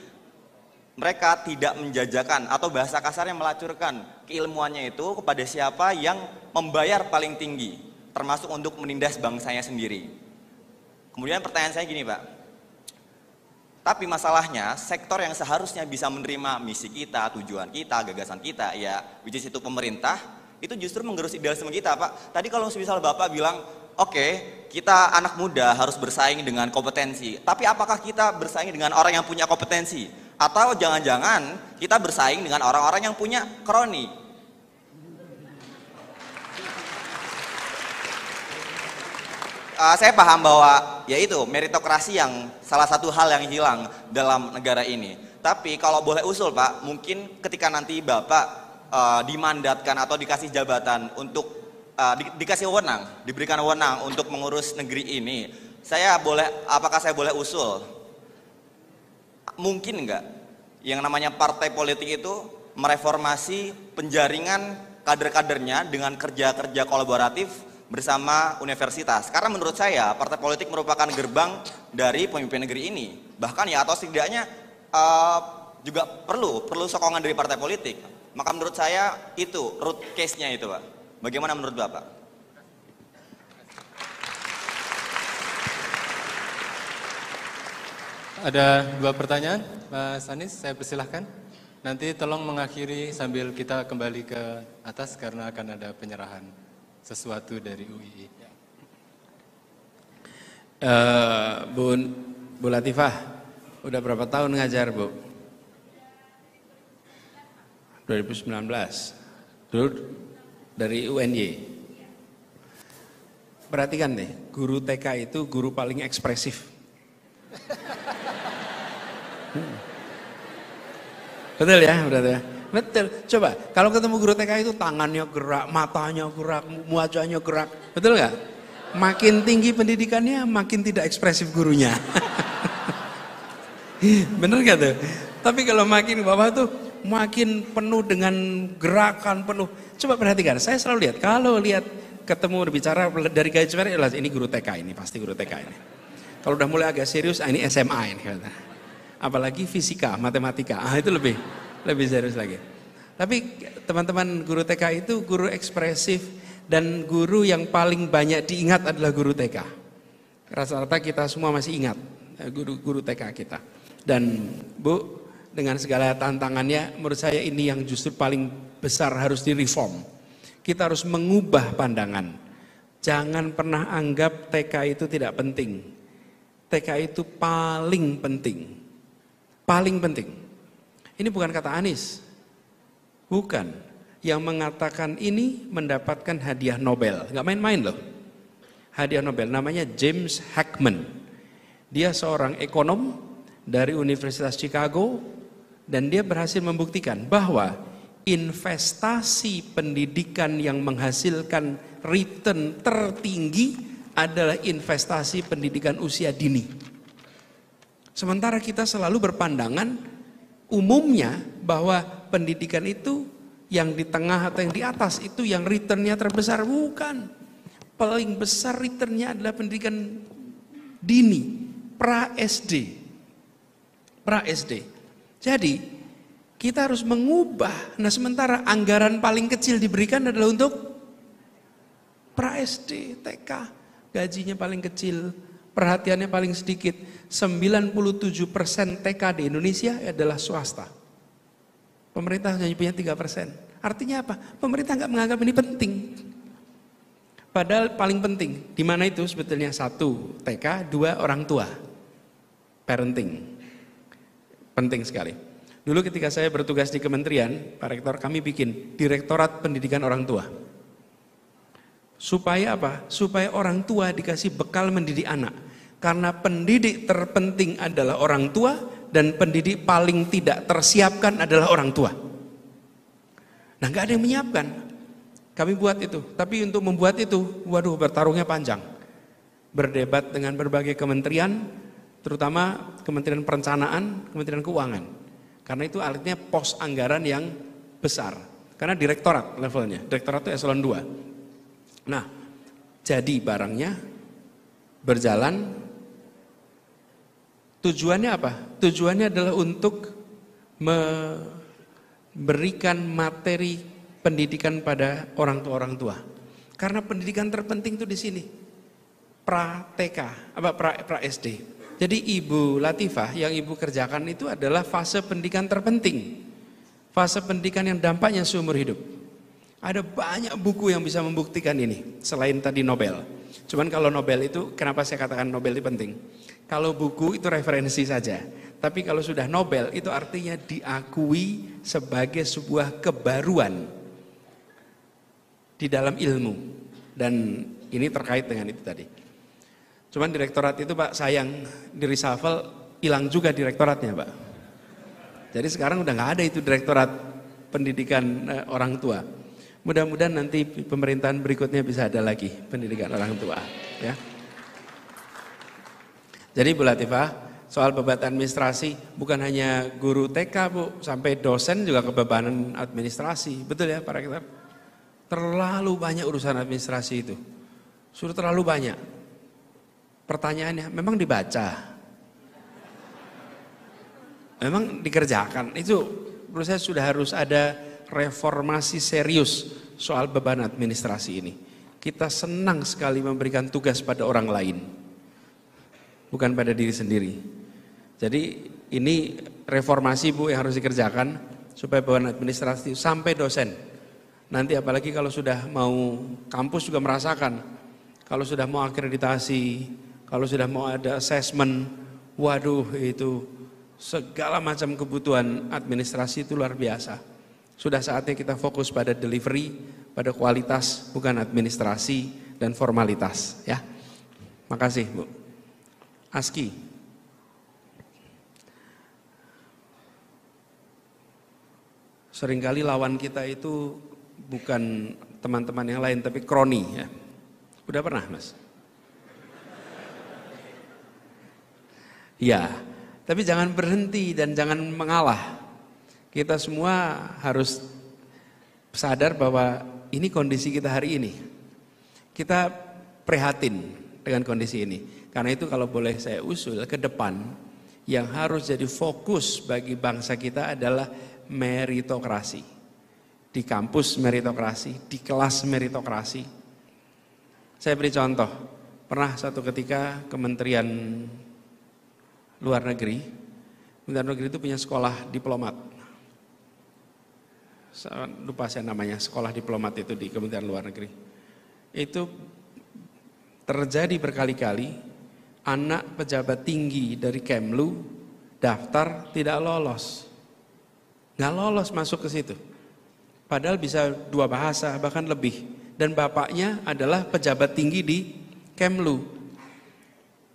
I: mereka tidak menjajakan atau bahasa kasarnya melacurkan keilmuannya itu kepada siapa yang membayar paling tinggi, termasuk untuk menindas bangsanya sendiri. Kemudian pertanyaan saya gini Pak, tapi masalahnya sektor yang seharusnya bisa menerima misi kita, tujuan kita, gagasan kita, ya which is itu pemerintah, itu justru menggerus idealisme kita Pak. Tadi kalau misal Bapak bilang, oke, kita anak muda harus bersaing dengan kompetensi, tapi apakah kita bersaing dengan orang yang punya kompetensi? Atau jangan-jangan kita bersaing dengan orang-orang yang punya kroni? Saya paham bahwa yaitu meritokrasi yang salah satu hal yang hilang dalam negara ini. Tapi kalau boleh usul Pak, mungkin ketika nanti Bapak dimandatkan atau dikasih jabatan untuk dikasih wewenang, diberikan wewenang untuk mengurus negeri ini, apakah saya boleh usul, mungkin enggak yang namanya partai politik itu mereformasi penjaringan kader-kadernya dengan kerja-kerja kolaboratif bersama universitas? Karena menurut saya partai politik merupakan gerbang dari pemimpin negeri ini, bahkan ya atau setidaknya juga perlu sokongan dari partai politik. Maka menurut saya itu root case-nya itu Pak. Bagaimana menurut Bapak?
A: Ada 2 pertanyaan, Mas Anies, saya persilahkan. Nanti tolong mengakhiri sambil kita kembali ke atas karena akan ada penyerahan sesuatu dari UII.
B: Bu Latifah, udah berapa tahun ngajar Bu? 2019. Dulu dari UNY. Perhatikan deh, guru TK itu guru paling ekspresif. Betul ya, berarti ya? Betul. Coba, kalau ketemu guru TK itu tangannya gerak, matanya gerak, wajahnya gerak. Betul nggak? Makin tinggi pendidikannya, makin tidak ekspresif gurunya. Bener nggak tuh? Tapi kalau makin bawah tuh, makin penuh dengan gerakan, penuh. Coba perhatikan, saya selalu lihat, kalau lihat ketemu berbicara dari gaya bicara, ini guru TK ini, pasti guru TK ini. Kalau udah mulai agak serius, ini SMA ini. Apalagi fisika, matematika, itu lebih serius lagi. Tapi teman-teman guru TK itu guru ekspresif dan guru yang paling banyak diingat adalah guru TK. Rata-rata kita semua masih ingat guru TK kita. Dan Bu, dengan segala tantangannya, menurut saya ini yang justru paling besar harus direform. Kita harus mengubah pandangan. Jangan pernah anggap TK itu tidak penting. TK itu paling penting. Paling penting. Ini bukan kata Anies. Bukan. Yang mengatakan ini mendapatkan hadiah Nobel. Gak main-main loh. Hadiah Nobel namanya James Heckman. Dia seorang ekonom dari Universitas Chicago. Dan dia berhasil membuktikan bahwa investasi pendidikan yang menghasilkan return tertinggi adalah investasi pendidikan usia dini. Sementara kita selalu berpandangan umumnya bahwa pendidikan itu yang di tengah atau yang di atas itu yang returnnya terbesar. Bukan. Paling besar returnnya adalah pendidikan dini, pra-SD. Pra-SD. Jadi kita harus mengubah. Nah sementara anggaran paling kecil diberikan adalah untuk pra-SD, TK. Gajinya paling kecil, perhatiannya paling sedikit. 97% TK di Indonesia adalah swasta. Pemerintah hanya punya 3%. Artinya apa? Pemerintah nggak menganggap ini penting. Padahal paling penting. Di mana itu sebetulnya? 1 TK, 2 orang tua. Parenting. Penting sekali. Dulu ketika saya bertugas di kementerian, Pak Rektor, kami bikin Direktorat Pendidikan Orang Tua. Supaya apa? Supaya orang tua dikasih bekal mendidik anak. Karena pendidik terpenting adalah orang tua dan pendidik paling tidak tersiapkan adalah orang tua. Nah, nggak ada yang menyiapkan. Kami buat itu. Tapi untuk membuat itu, waduh, bertarungnya panjang. Berdebat dengan berbagai kementerian, terutama Kementerian Perencanaan, Kementerian Keuangan. Karena itu alatnya pos anggaran yang besar. Karena direktorat levelnya. Direktorat itu eselon 2. Nah, jadi barangnya berjalan. Tujuannya apa? Tujuannya adalah untuk memberikan materi pendidikan pada orang tua. Karena pendidikan terpenting itu di sini. Pra-TK, pra-SD. Jadi Ibu Latifah yang Ibu kerjakan itu adalah fase pendidikan terpenting. Fase pendidikan yang dampaknya seumur hidup. Ada banyak buku yang bisa membuktikan ini. Selain tadi Nobel. Cuman kalau Nobel itu, kenapa saya katakan Nobel itu penting? Kalau buku itu referensi saja. Tapi kalau sudah Nobel itu artinya diakui sebagai sebuah kebaruan di dalam ilmu. Dan ini terkait dengan itu tadi. Cuman direktorat itu Pak sayang di reshuffle hilang juga direktoratnya Pak. Jadi sekarang udah nggak ada itu direktorat pendidikan orang tua. Mudah-mudahan nanti pemerintahan berikutnya bisa ada lagi pendidikan orang tua. Ya. Jadi Bu Latifah, soal beban administrasi bukan hanya guru TK Bu, sampai dosen juga kebebanan administrasi. Betul ya Pak Rektor? Terlalu banyak urusan administrasi itu. Sudah terlalu banyak. Pertanyaannya, memang dibaca? Memang dikerjakan? Itu menurut saya sudah harus ada reformasi serius soal beban administrasi ini. Kita senang sekali memberikan tugas pada orang lain. Bukan pada diri sendiri. Jadi ini reformasi Bu yang harus dikerjakan supaya beban administrasi sampai dosen. Nanti apalagi kalau sudah mau kampus juga merasakan, kalau sudah mau akreditasi, kalau sudah mau ada assessment, waduh itu segala macam kebutuhan administrasi itu luar biasa. Sudah saatnya kita fokus pada delivery, pada kualitas, bukan administrasi dan formalitas. Ya, makasih Bu. Aski. Seringkali lawan kita itu bukan teman-teman yang lain, tapi kroni ya. Udah pernah Mas? Ya, tapi jangan berhenti dan jangan mengalah. Kita semua harus sadar bahwa ini kondisi kita hari ini. Kita prihatin dengan kondisi ini. Karena itu kalau boleh saya usul ke depan, yang harus jadi fokus bagi bangsa kita adalah meritokrasi. Di kampus meritokrasi, di kelas meritokrasi. Saya beri contoh, pernah satu ketika Kementerian Luar Negeri itu punya sekolah diplomat. Lupa saya namanya, sekolah diplomat itu di Kementerian Luar Negeri. Itu terjadi berkali-kali, anak pejabat tinggi dari Kemlu daftar tidak lolos. Nggak lolos masuk ke situ. Padahal bisa 2 bahasa, bahkan lebih. Dan bapaknya adalah pejabat tinggi di Kemlu.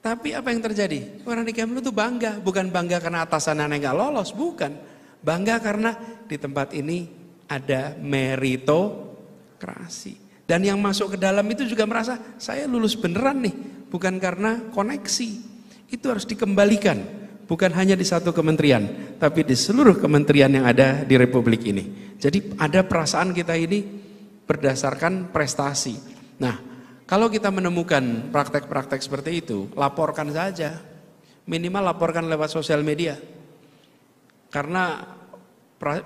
B: Tapi apa yang terjadi? Orang di Kemlu itu bangga. Bukan bangga karena atasannya nggak lolos, bukan. Bangga karena di tempat ini ada meritokrasi. Dan yang masuk ke dalam itu juga merasa, saya lulus beneran nih. Bukan karena koneksi. Itu harus dikembalikan. Bukan hanya di satu kementerian, tapi di seluruh kementerian yang ada di Republik ini. Jadi ada perasaan kita ini berdasarkan prestasi. Nah, kalau kita menemukan praktek-praktek seperti itu, laporkan saja. Minimal laporkan lewat sosial media. Karena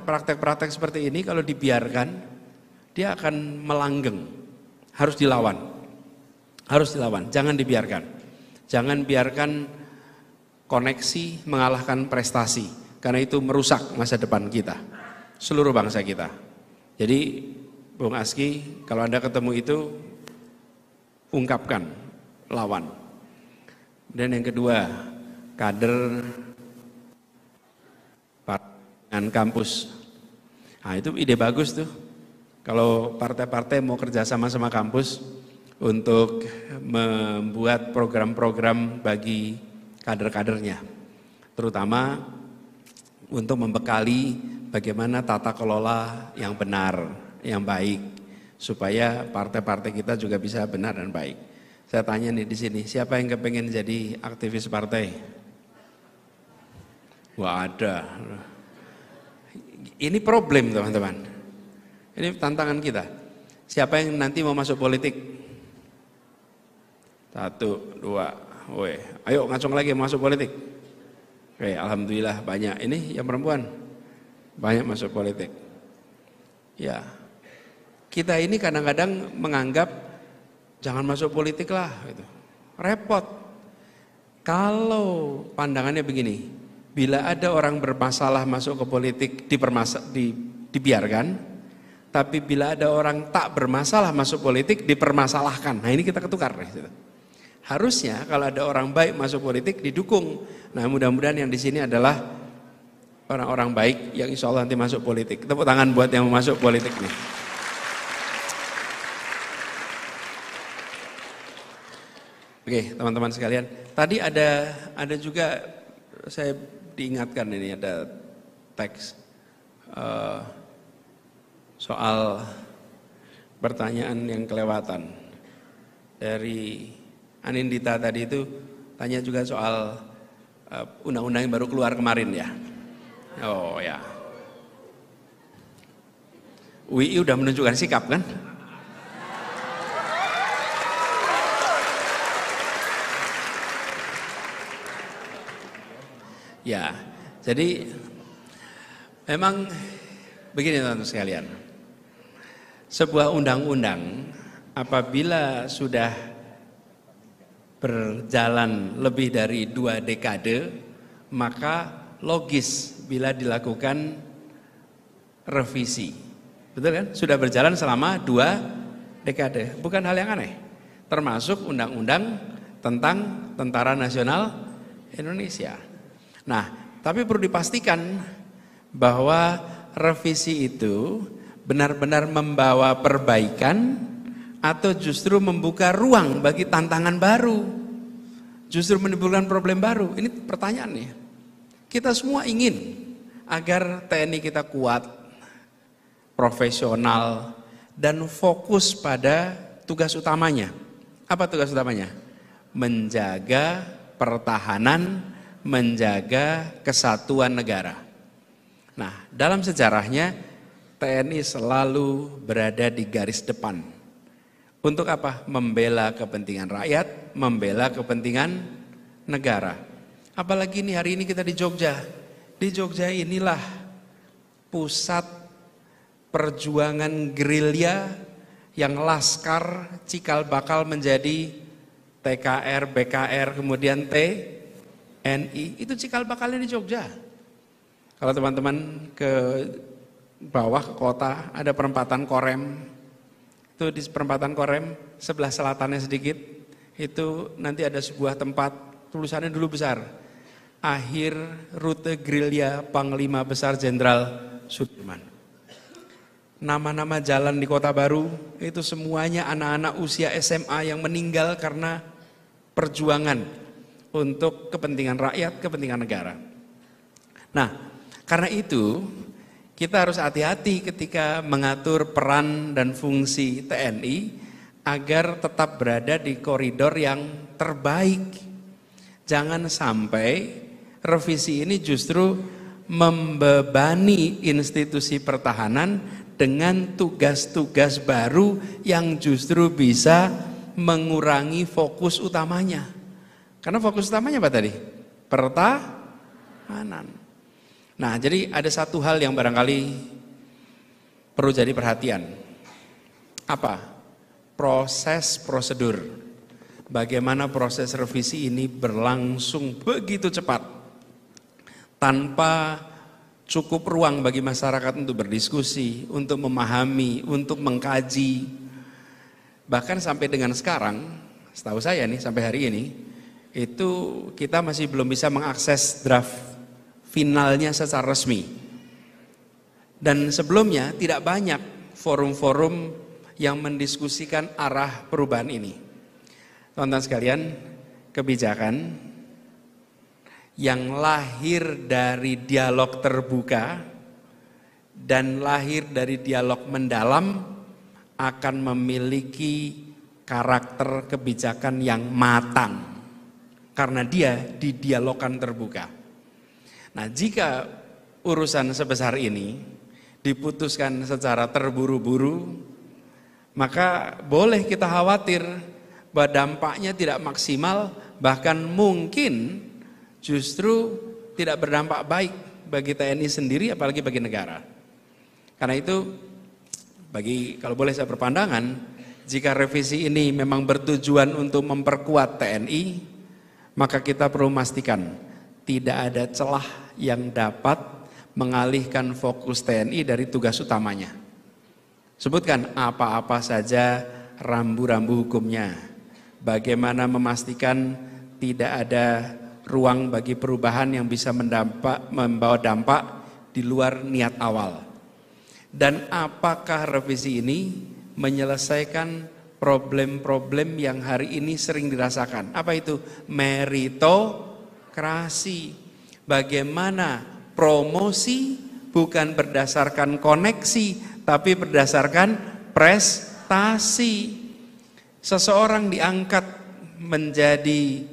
B: praktek-praktek seperti ini kalau dibiarkan, dia akan melanggeng. Harus dilawan. Harus dilawan, jangan dibiarkan. Jangan biarkan koneksi mengalahkan prestasi, karena itu merusak masa depan kita, seluruh bangsa kita. Jadi Bung Aski, kalau Anda ketemu itu, ungkapkan, lawan. Dan yang kedua, kader dengan kampus. Nah itu ide bagus tuh, kalau partai-partai mau kerja sama kampus untuk membuat program-program bagi kader-kadernya, terutama untuk membekali bagaimana tata kelola yang benar, yang baik, supaya partai-partai kita juga bisa benar dan baik. Saya tanya nih di sini, siapa yang kepengen jadi aktivis partai? Wah ada. Ini problem teman-teman. Ini tantangan kita. Siapa yang nanti mau masuk politik? 1, 2. Woi, ayo ngacung lagi masuk politik. Oke, alhamdulillah banyak. Ini yang perempuan banyak masuk politik. Ya, kita ini kadang-kadang menganggap jangan masuk politik lah, gitu. Repot. Kalau pandangannya begini, bila ada orang bermasalah masuk ke politik dibiarkan, tapi bila ada orang tak bermasalah masuk politik dipermasalahkan. Nah ini kita ketukar. Gitu. Harusnya kalau ada orang baik masuk politik didukung. Nah mudah-mudahan yang di sini adalah orang-orang baik yang insya Allah nanti masuk politik. Tepuk tangan buat yang masuk politik nih. Oke, teman-teman sekalian. Tadi ada juga saya diingatkan ini ada teks soal pertanyaan yang kelewatan dari Anindita tadi itu tanya juga soal undang-undang yang baru keluar kemarin ya. Oh ya. UI udah menunjukkan sikap kan? Ya, jadi memang begini teman-teman sekalian. Sebuah undang-undang apabila sudah berjalan lebih dari 2 dekade, maka logis bila dilakukan revisi. Betul kan? Sudah berjalan selama 2 dekade. Bukan hal yang aneh. Termasuk undang-undang tentang Tentara Nasional Indonesia. Nah, tapi perlu dipastikan bahwa revisi itu benar-benar membawa perbaikan atau justru membuka ruang bagi tantangan baru, justru menimbulkan problem baru. Ini pertanyaannya. Kita semua ingin agar TNI kita kuat, profesional, dan fokus pada tugas utamanya. Apa tugas utamanya? Menjaga pertahanan, menjaga kesatuan negara. Nah, dalam sejarahnya TNI selalu berada di garis depan. Untuk apa? Membela kepentingan rakyat, membela kepentingan negara. Apalagi nih hari ini kita di Jogja. Di Jogja inilah pusat perjuangan gerilya yang Laskar cikal bakal menjadi TKR, BKR, kemudian TNI. Itu cikal bakalnya di Jogja. Kalau teman-teman ke bawah ke kota ada perempatan Korem. Itu di perempatan Korem sebelah selatannya sedikit itu nanti ada sebuah tempat tulisannya dulu besar. Akhir rute gerilya Panglima Besar Jenderal Sudirman. Nama-nama jalan di Kota Baru itu semuanya anak-anak usia SMA yang meninggal karena perjuangan untuk kepentingan rakyat, kepentingan negara. Nah, karena itu kita harus hati-hati ketika mengatur peran dan fungsi TNI agar tetap berada di koridor yang terbaik. Jangan sampai revisi ini justru membebani institusi pertahanan dengan tugas-tugas baru yang justru bisa mengurangi fokus utamanya. Karena fokus utamanya apa tadi? Pertahanan. Nah, jadi ada satu hal yang barangkali perlu jadi perhatian. Apa? Proses prosedur. Bagaimana proses revisi ini berlangsung begitu cepat. Tanpa cukup ruang bagi masyarakat untuk berdiskusi, untuk memahami, untuk mengkaji. Bahkan sampai dengan sekarang, setahu saya nih sampai hari ini, itu kita masih belum bisa mengakses draft finalnya secara resmi. Dan sebelumnya tidak banyak forum-forum yang mendiskusikan arah perubahan ini. Teman-teman sekalian, kebijakan yang lahir dari dialog terbuka dan lahir dari dialog mendalam akan memiliki karakter kebijakan yang matang karena dia didialogkan terbuka. Nah, jika urusan sebesar ini diputuskan secara terburu-buru, maka boleh kita khawatir bahwa dampaknya tidak maksimal, bahkan mungkin justru tidak berdampak baik bagi TNI sendiri, apalagi bagi negara. Karena itu, kalau boleh saya berpandangan, jika revisi ini memang bertujuan untuk memperkuat TNI, maka kita perlu memastikan tidak ada celah yang dapat mengalihkan fokus TNI dari tugas utamanya. Sebutkan apa-apa saja rambu-rambu hukumnya. Bagaimana memastikan tidak ada ruang bagi perubahan yang bisa membawa dampak di luar niat awal. Dan apakah revisi ini menyelesaikan problem-problem yang hari ini sering dirasakan. Apa itu? Meritokrasi. Bagaimana promosi bukan berdasarkan koneksi, tapi berdasarkan prestasi. Seseorang diangkat menjadi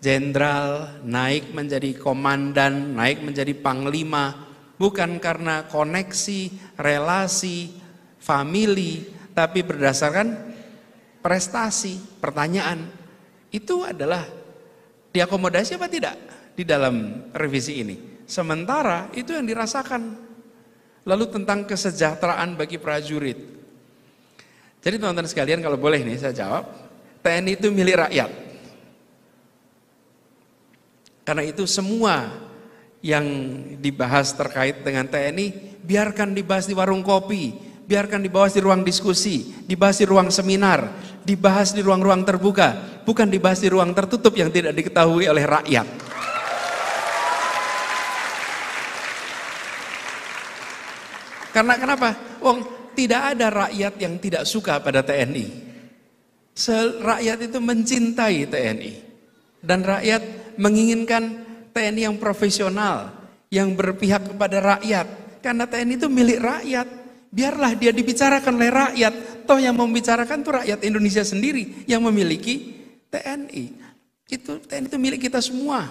B: jenderal, naik menjadi komandan, naik menjadi panglima, bukan karena koneksi, relasi, famili, tapi berdasarkan prestasi. Pertanyaan, itu adalah diakomodasi apa tidak di dalam revisi ini? Sementara itu yang dirasakan. Lalu tentang kesejahteraan bagi prajurit. Jadi teman-teman sekalian, kalau boleh nih saya jawab, TNI itu milik rakyat. Karena itu semua yang dibahas terkait dengan TNI, biarkan dibahas di warung kopi, biarkan dibahas di ruang diskusi, dibahas di ruang seminar, dibahas di ruang-ruang terbuka, bukan dibahas di ruang tertutup yang tidak diketahui oleh rakyat. Karena kenapa? Tidak ada rakyat yang tidak suka pada TNI. Rakyat itu mencintai TNI. Dan rakyat menginginkan TNI yang profesional, yang berpihak kepada rakyat. Karena TNI itu milik rakyat. Biarlah dia dibicarakan oleh rakyat. Toh yang membicarakan itu rakyat Indonesia sendiri yang memiliki TNI. TNI itu milik kita semua.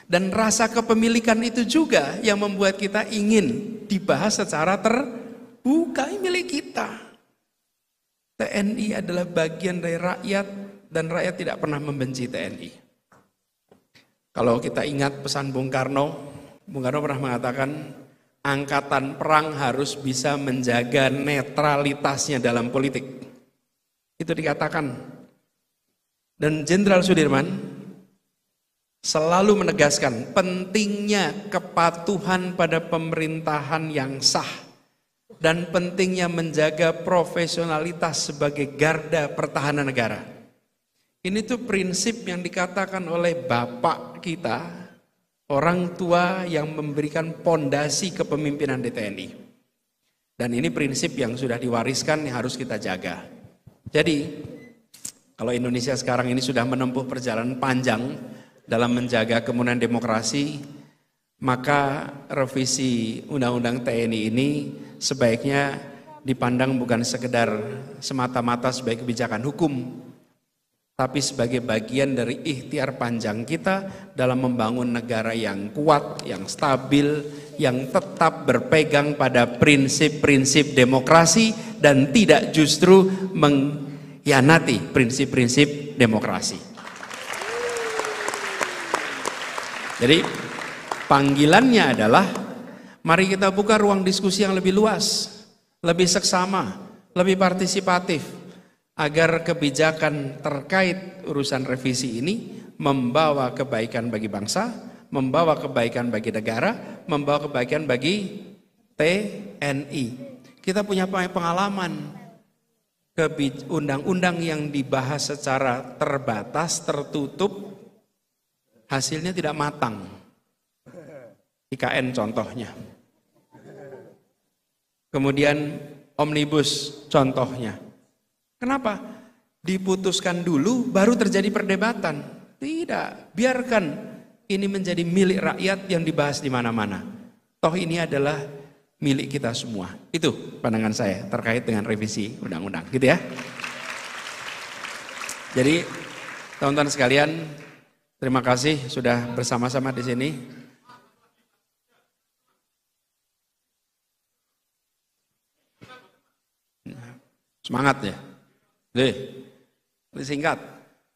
B: Dan rasa kepemilikan itu juga yang membuat kita ingin dibahas secara terbuka. Ini milik kita. TNI adalah bagian dari rakyat dan rakyat tidak pernah membenci TNI. Kalau kita ingat pesan Bung Karno pernah mengatakan angkatan perang harus bisa menjaga netralitasnya dalam politik. Itu dikatakan. Dan Jenderal Sudirman selalu menegaskan pentingnya kepatuhan pada pemerintahan yang sah dan pentingnya menjaga profesionalitas sebagai garda pertahanan negara. Ini tuh prinsip yang dikatakan oleh bapak kita, orang tua yang memberikan pondasi kepemimpinan di TNI. Dan ini prinsip yang sudah diwariskan yang harus kita jaga. Jadi, kalau Indonesia sekarang ini sudah menempuh perjalanan panjang dalam menjaga kemudian demokrasi, maka revisi Undang-Undang TNI ini sebaiknya dipandang bukan sekedar semata-mata sebagai kebijakan hukum, tapi sebagai bagian dari ikhtiar panjang kita dalam membangun negara yang kuat, yang stabil, yang tetap berpegang pada prinsip-prinsip demokrasi dan tidak justru mengkhianati prinsip-prinsip demokrasi. Jadi panggilannya adalah mari kita buka ruang diskusi yang lebih luas, lebih seksama, lebih partisipatif, agar kebijakan terkait urusan revisi ini membawa kebaikan bagi bangsa, membawa kebaikan bagi negara, membawa kebaikan bagi TNI. Kita punya pengalaman undang-undang yang dibahas secara terbatas, tertutup, hasilnya tidak matang. IKN contohnya. Kemudian Omnibus contohnya. Kenapa? Diputuskan dulu baru terjadi perdebatan. Tidak, biarkan ini menjadi milik rakyat yang dibahas di mana-mana. Toh ini adalah milik kita semua. Itu pandangan saya terkait dengan revisi undang-undang, gitu ya. Jadi, teman-teman sekalian, terima kasih sudah bersama-sama di sini. Semangat ya. Singkat,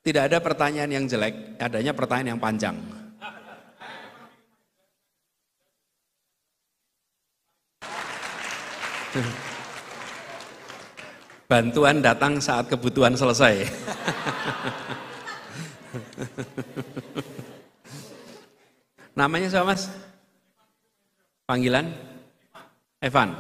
B: tidak ada pertanyaan yang jelek, adanya pertanyaan yang panjang. Bantuan datang saat kebutuhan selesai. Namanya siapa Mas? Panggilan? Evan.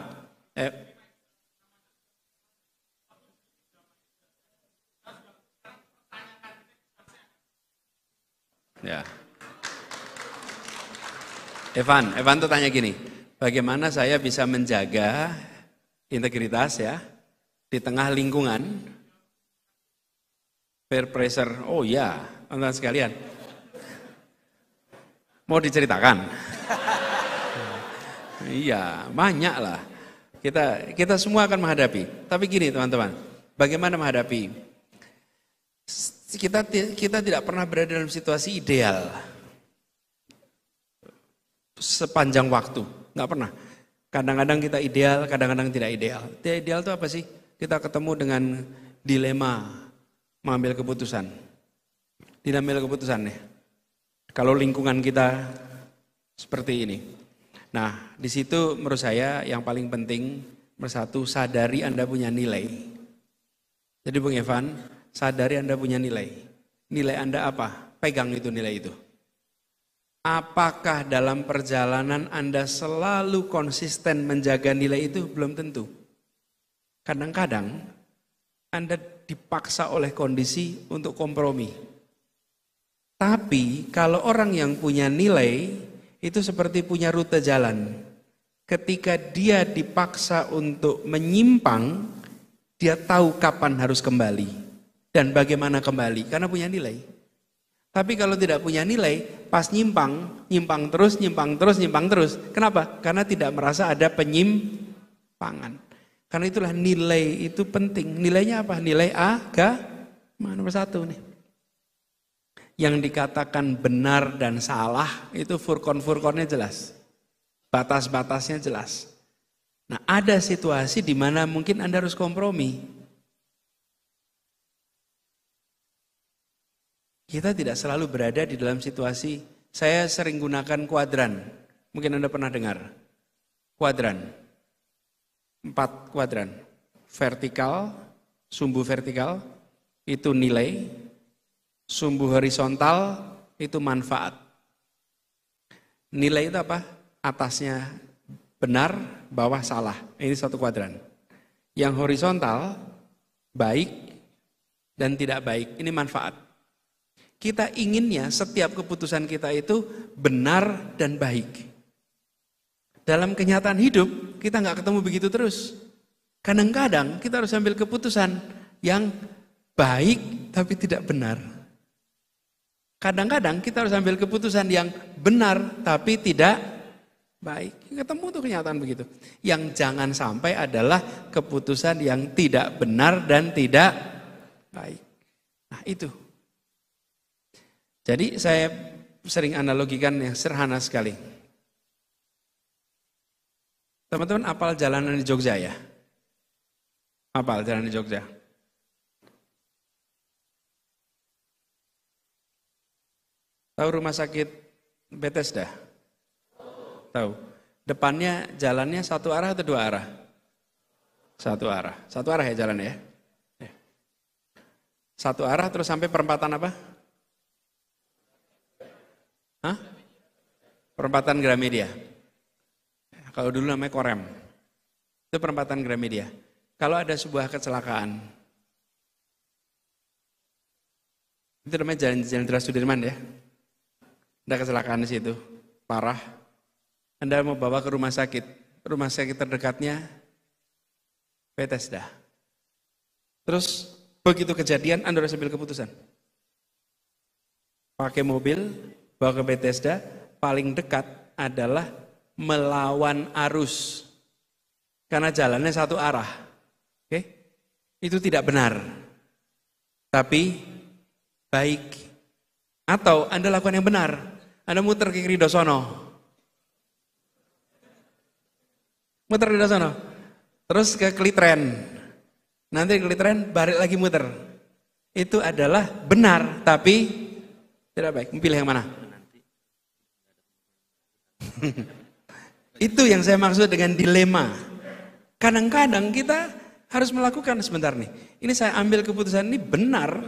B: Ya. Evan tuh tanya gini, bagaimana saya bisa menjaga integritas ya di tengah lingkungan Peer pressure, oh ya, teman-teman sekalian. Mau diceritakan? Iya, banyak lah. Kita semua akan menghadapi. Tapi gini teman-teman, bagaimana menghadapi? Kita tidak pernah berada dalam situasi ideal sepanjang waktu, nggak pernah. Kadang-kadang kita ideal, kadang-kadang tidak ideal. Tidak ideal itu apa sih? Kita ketemu dengan dilema mengambil keputusan. Tidak ambil keputusan ya. Kalau lingkungan kita seperti ini. Nah, di situ menurut saya yang paling penting satu, sadari Anda punya nilai. Jadi Bung Evan, sadari Anda punya nilai. Nilai Anda apa? Pegang itu nilai itu. Apakah dalam perjalanan Anda selalu konsisten menjaga nilai itu? Belum tentu. Kadang-kadang Anda dipaksa oleh kondisi untuk kompromi. Tapi kalau orang yang punya nilai itu seperti punya rute jalan. Ketika dia dipaksa untuk menyimpang, dia tahu kapan harus kembali dan bagaimana kembali karena punya nilai. Tapi kalau tidak punya nilai, pas nyimpang terus. Kenapa? Karena tidak merasa ada penyimpangan. Karena itulah nilai itu penting. Nilainya apa? Nilai agama nomor 1 nih. Yang dikatakan benar dan salah itu furqon-furqonnya jelas. Batas-batasnya jelas. Nah, ada situasi di mana mungkin Anda harus kompromi. Kita tidak selalu berada di dalam situasi, saya sering gunakan kuadran. Mungkin Anda pernah dengar. Kuadran. 4 kuadran. Vertikal, sumbu vertikal, itu nilai. Sumbu horizontal, itu manfaat. Nilai itu apa? Atasnya benar, bawah salah. Ini 1 kuadran. Yang horizontal, baik dan tidak baik. Ini manfaat. Kita inginnya setiap keputusan kita itu benar dan baik. Dalam kenyataan hidup, kita nggak ketemu begitu terus. Kadang-kadang kita harus ambil keputusan yang baik tapi tidak benar. Kadang-kadang kita harus ambil keputusan yang benar tapi tidak baik. Ketemu tuh kenyataan begitu. Yang jangan sampai adalah keputusan yang tidak benar dan tidak baik. Nah itu. Jadi saya sering analogikan yang sederhana sekali. Teman-teman apal jalanan di Jogja ya? Apal jalanan di Jogja? Tahu rumah sakit Bethesda? Tahu. Depannya jalannya 1 arah atau 2 arah? 1 arah. 1 arah ya jalannya ya? 1 arah terus sampai perempatan apa? Hah? Perempatan Gramedia. Kalau dulu namanya Korem. Itu perempatan Gramedia. Kalau ada sebuah kecelakaan, itu namanya Jalan Jenderal Sudirman ya. Ada kecelakaan di situ, parah. Anda mau bawa ke rumah sakit terdekatnya Bethesda. Terus begitu kejadian Anda harus ambil keputusan. Pakai mobil, bawa ke Bethesda, paling dekat adalah melawan arus. Karena jalannya 1 arah. Oke? Itu tidak benar. Tapi baik. Atau Anda lakukan yang benar. Anda muter ke kiri dosono. Muter di dosono. Terus ke Klitren. Nanti Klitren balik lagi muter. Itu adalah benar tapi tidak baik. Pilih yang mana? Itu yang saya maksud dengan dilema. Kadang-kadang kita harus melakukan sebentar nih. Ini saya ambil keputusan ini benar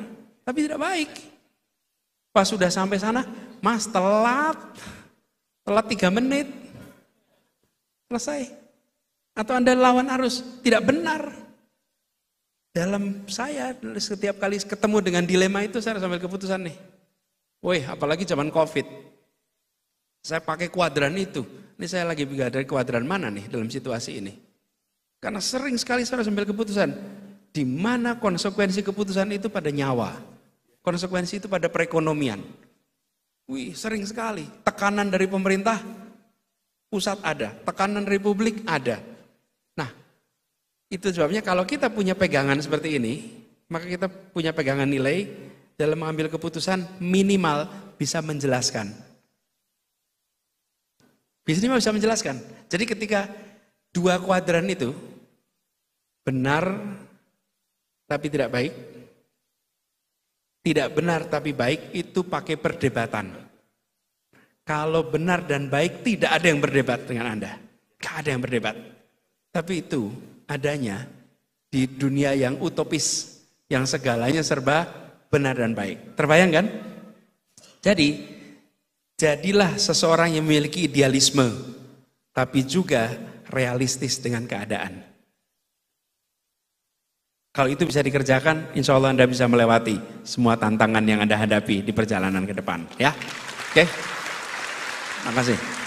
B: tapi tidak baik. Pas sudah sampai sana, Mas telat 3 menit, selesai. Atau Anda lawan arus, tidak benar. Dalam saya, setiap kali ketemu dengan dilema itu, saya harus ambil keputusan nih. Woi, apalagi zaman COVID. Saya pakai kuadran itu. Ini saya lagi berada di kuadran mana nih dalam situasi ini. Karena sering sekali saya harus ambil keputusan. Di mana konsekuensi keputusan itu pada nyawa. konsekuensi itu pada perekonomian. Wih, sering sekali. Tekanan dari pemerintah pusat ada, tekanan republik ada. Nah, itu sebabnya kalau kita punya pegangan seperti ini, maka kita punya pegangan nilai dalam mengambil keputusan minimal bisa menjelaskan. Minimal bisa menjelaskan. Jadi ketika dua kuadran itu benar tapi tidak baik, tidak benar tapi baik, itu pakai perdebatan. Kalau benar dan baik tidak ada yang berdebat dengan Anda. Tidak ada yang berdebat. Tapi itu adanya di dunia yang utopis, yang segalanya serba benar dan baik. Terbayang kan? Jadi, jadilah seseorang yang memiliki idealisme, tapi juga realistis dengan keadaan. Kalau itu bisa dikerjakan, insya Allah Anda bisa melewati semua tantangan yang Anda hadapi di perjalanan ke depan. Ya, oke? Terima kasih.